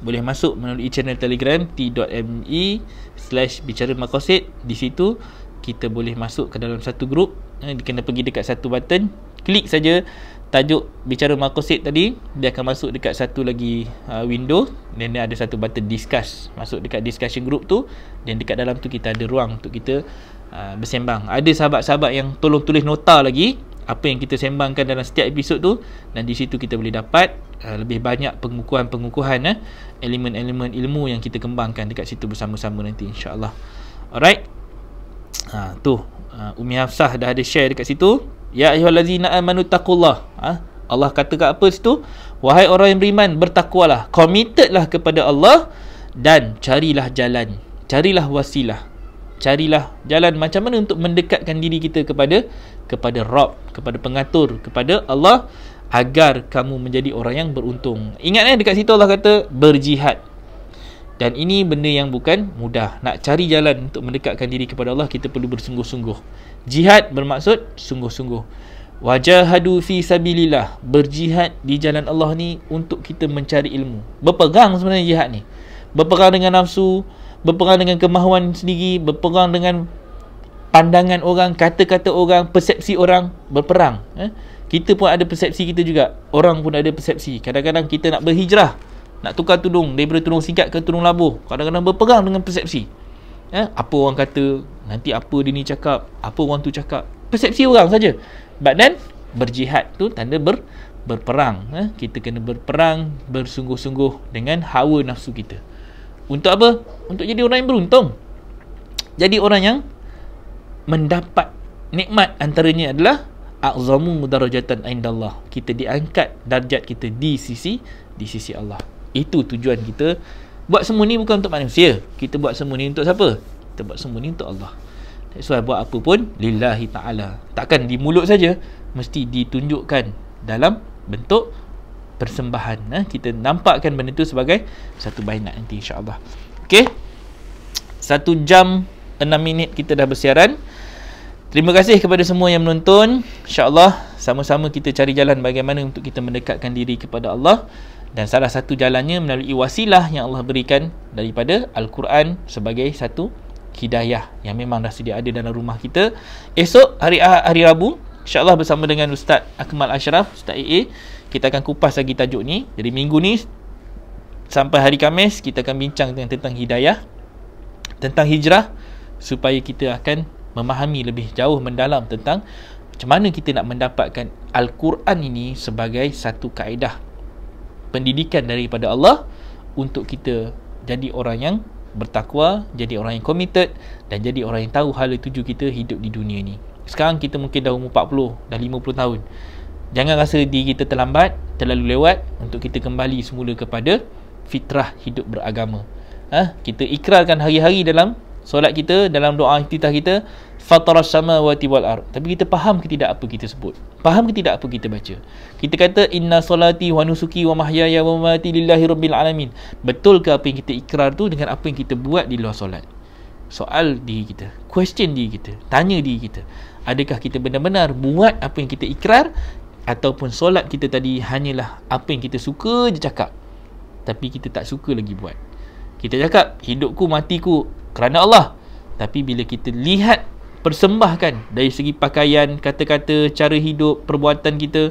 Boleh masuk melalui channel Telegram t.me/bicara maqasid. Di situ kita boleh masuk ke dalam satu grup. Kena pergi dekat satu button, klik saja tajuk bicara maqasid tadi, dia akan masuk dekat satu lagi window, dan dia ada satu button discuss. Masuk dekat discussion group tu, dan dekat dalam tu kita ada ruang untuk kita bersembang. Ada sahabat-sahabat yang tolong tulis nota lagi apa yang kita sembangkan dalam setiap episod tu, dan di situ kita boleh dapat lebih banyak pengukuhan-pengukuhan elemen-elemen ilmu yang kita kembangkan dekat situ bersama-sama nanti, insya-Allah. Alright. Tu Umi Hafsah dah ada share dekat situ. Ya ayyuhallazina amanu taqullah. Allah kata kat apa situ? Wahai orang yang beriman, bertakwalah, committedlah kepada Allah, dan carilah jalan, carilah wasilah, carilah jalan macam mana untuk mendekatkan diri kita kepada Rabb, kepada pengatur, kepada Allah, agar kamu menjadi orang yang beruntung. Ingat dekat situ Allah kata berjihad. Dan ini benda yang bukan mudah. Nak cari jalan untuk mendekatkan diri kepada Allah, kita perlu bersungguh-sungguh. Jihad bermaksud sungguh-sungguh. Wajahadu fi sabilillah, berjihad di jalan Allah ni untuk kita mencari ilmu. Berpegang sebenarnya jihad ni. Berperang dengan nafsu, berperang dengan kemahuan sendiri, berperang dengan pandangan orang, kata-kata orang, persepsi orang, berperang. Kita pun ada persepsi kita juga. Orang pun ada persepsi. Kadang-kadang kita nak berhijrah, nak tukar tudung daripada tudung singkat ke tudung labuh, kadang-kadang berperang dengan persepsi. Apa orang kata, nanti apa dia ni cakap, apa orang tu cakap, persepsi orang saja. But then berjihad tu tanda berperang. Kita kena berperang bersungguh-sungguh dengan hawa nafsu kita. Untuk apa? Untuk jadi orang yang beruntung. Jadi orang yang mendapat nikmat, antaranya adalah a'zamu darajatan indallah. Kita diangkat darjat kita di sisi Allah. Itu tujuan kita. Buat semua ni bukan untuk manusia. Kita buat semua ni untuk siapa? Kita buat semua ni untuk Allah. That's why buat apa pun lillahi ta'ala. Takkan di mulut saja, mesti ditunjukkan dalam bentuk persembahan. Kita nampakkan benda tu sebagai satu bainat nanti, insya-Allah. Okey. 1 jam 6 minit kita dah bersiaran. Terima kasih kepada semua yang menonton. InsyaAllah sama-sama kita cari jalan bagaimana untuk kita mendekatkan diri kepada Allah. Dan salah satu jalannya melalui wasilah yang Allah berikan daripada Al-Quran sebagai satu hidayah yang memang dah sedia ada dalam rumah kita. Esok hari Rabu, insyaAllah bersama dengan Ustaz Akmal Ashraf, Ustaz AA, kita akan kupas lagi tajuk ni. Jadi minggu ni sampai hari Khamis kita akan bincang tentang hidayah, tentang hijrah, supaya kita akan memahami lebih jauh mendalam tentang macam mana kita nak mendapatkan Al-Quran ini sebagai satu kaedah pendidikan daripada Allah untuk kita jadi orang yang bertakwa, jadi orang yang committed, dan jadi orang yang tahu hala tuju kita hidup di dunia ni. Sekarang kita mungkin dah umur 40, dah 50 tahun. Jangan rasa diri kita terlambat, terlalu lewat untuk kita kembali semula kepada fitrah hidup beragama. Kita ikrarkan hari-hari dalam solat kita, dalam doa iftitah kita, fataras samawati wal ard. Tapi kita faham ke tidak apa kita sebut? Faham ke tidak apa kita baca? Kita kata inna solati wa nusuki wa mahyaya wa mamati lillahi rabbil alamin. Betul ke apa yang kita ikrar tu dengan apa yang kita buat di luar solat? Soal diri kita, question diri kita, tanya diri kita, adakah kita benar-benar buat apa yang kita ikrar, ataupun solat kita tadi hanyalah apa yang kita suka je cakap, tapi kita tak suka lagi buat. Kita cakap hidupku matiku kerana Allah, tapi bila kita lihat persembahkan dari segi pakaian, kata-kata, cara hidup, perbuatan kita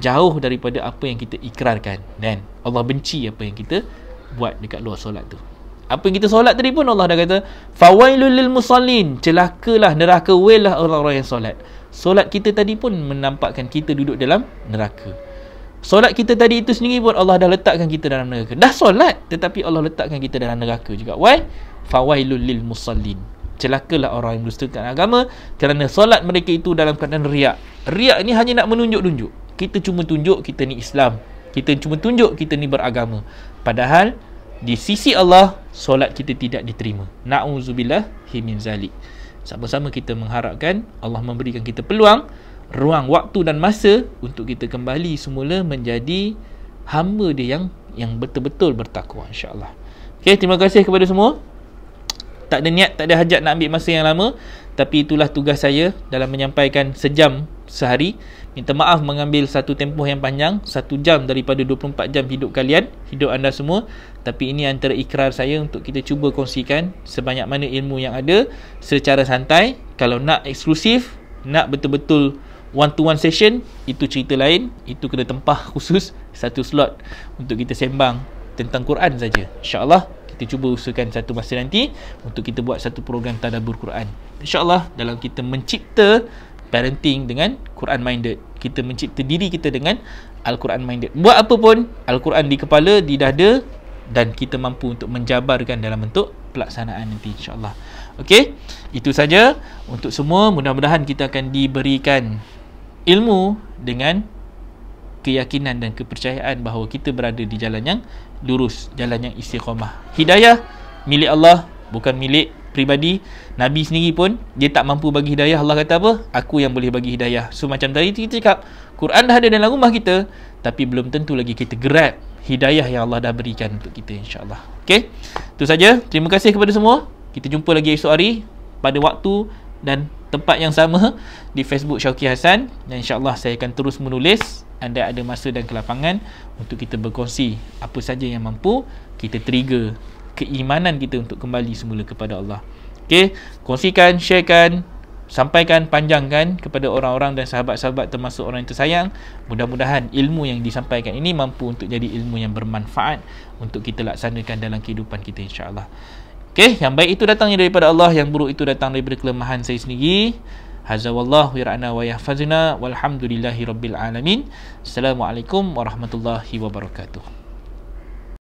jauh daripada apa yang kita ikrarkan, dan Allah benci apa yang kita buat dekat luar solat tu. Apa yang kita solat tadi pun Allah dah kata fawailul lil musallin, celakalah, neraka welah orang-orang yang solat. Solat kita tadi pun menampakkan kita duduk dalam neraka. Solat kita tadi itu sendiri pun Allah dah letakkan kita dalam neraka. Dah solat tetapi Allah letakkan kita dalam neraka juga. Why? Fawailul lil musallin, celakalah orang yang mendustakan agama kerana solat mereka itu dalam keadaan riak. Riak ni hanya nak menunjuk-tunjuk. Kita cuma tunjuk kita ni Islam, kita cuma tunjuk kita ni beragama, padahal di sisi Allah solat kita tidak diterima. Na'udzubillahi min zalik. Sama-sama kita mengharapkan Allah memberikan kita peluang, ruang, waktu dan masa untuk kita kembali semula menjadi hamba dia yang betul-betul bertakwa, insya-Allah. Okey, terima kasih kepada semua. tak ada niat, tak ada hajat nak ambil masa yang lama, tapi itulah tugas saya dalam menyampaikan sejam sehari. Minta maaf mengambil satu tempoh yang panjang, 1 jam daripada 24 jam hidup kalian, hidup anda semua. Tapi ini antara ikrar saya untuk kita cuba kongsikan sebanyak mana ilmu yang ada secara santai. Kalau nak eksklusif, nak betul-betul one-to-one session, itu cerita lain. Itu kena tempah khusus satu slot untuk kita sembang tentang Quran saja. InsyaAllah kita cuba usahakan satu masa nanti untuk kita buat satu program tadabbur Quran. InsyaAllah dalam kita mencipta parenting dengan Quran minded, kita mencipta diri kita dengan Al-Quran minded. Buat apa pun, Al-Quran di kepala, di dada, dan kita mampu untuk menjabarkan dalam bentuk pelaksanaan nanti, insyaAllah. Okey, itu saja untuk semua. Mudah-mudahan kita akan diberikan ilmu dengan keyakinan dan kepercayaan bahawa kita berada di jalan yang lurus, jalan yang istiqamah. Hidayah milik Allah, bukan milik pribadi. Nabi sendiri pun dia tak mampu bagi hidayah. Allah kata apa? Aku yang boleh bagi hidayah. So macam tadi kita cakap, Quran dah ada dalam rumah kita, tapi belum tentu lagi kita grab hidayah yang Allah dah berikan untuk kita, insyaAllah. Okey, itu saja. Terima kasih kepada semua. Kita jumpa lagi esok hari pada waktu dan tempat yang sama di Facebook Syauqi Hasan, dan insyaAllah saya akan terus menulis. Anda ada masa dan kelapangan untuk kita berkongsi apa saja yang mampu kita trigger keimanan kita untuk kembali semula kepada Allah. Okey, kongsikan, sharekan, sampaikan, panjangkan kepada orang-orang dan sahabat-sahabat termasuk orang yang tersayang. Mudah-mudahan ilmu yang disampaikan ini mampu untuk jadi ilmu yang bermanfaat untuk kita laksanakan dalam kehidupan kita, insya-Allah. Okey, yang baik itu datangnya daripada Allah, yang buruk itu datang daripada kelemahan saya sendiri. Hadza wallahu yar'ana wa yahfazuna walhamdulillahi rabbil alamin. Assalamualaikum warahmatullahi wabarakatuh.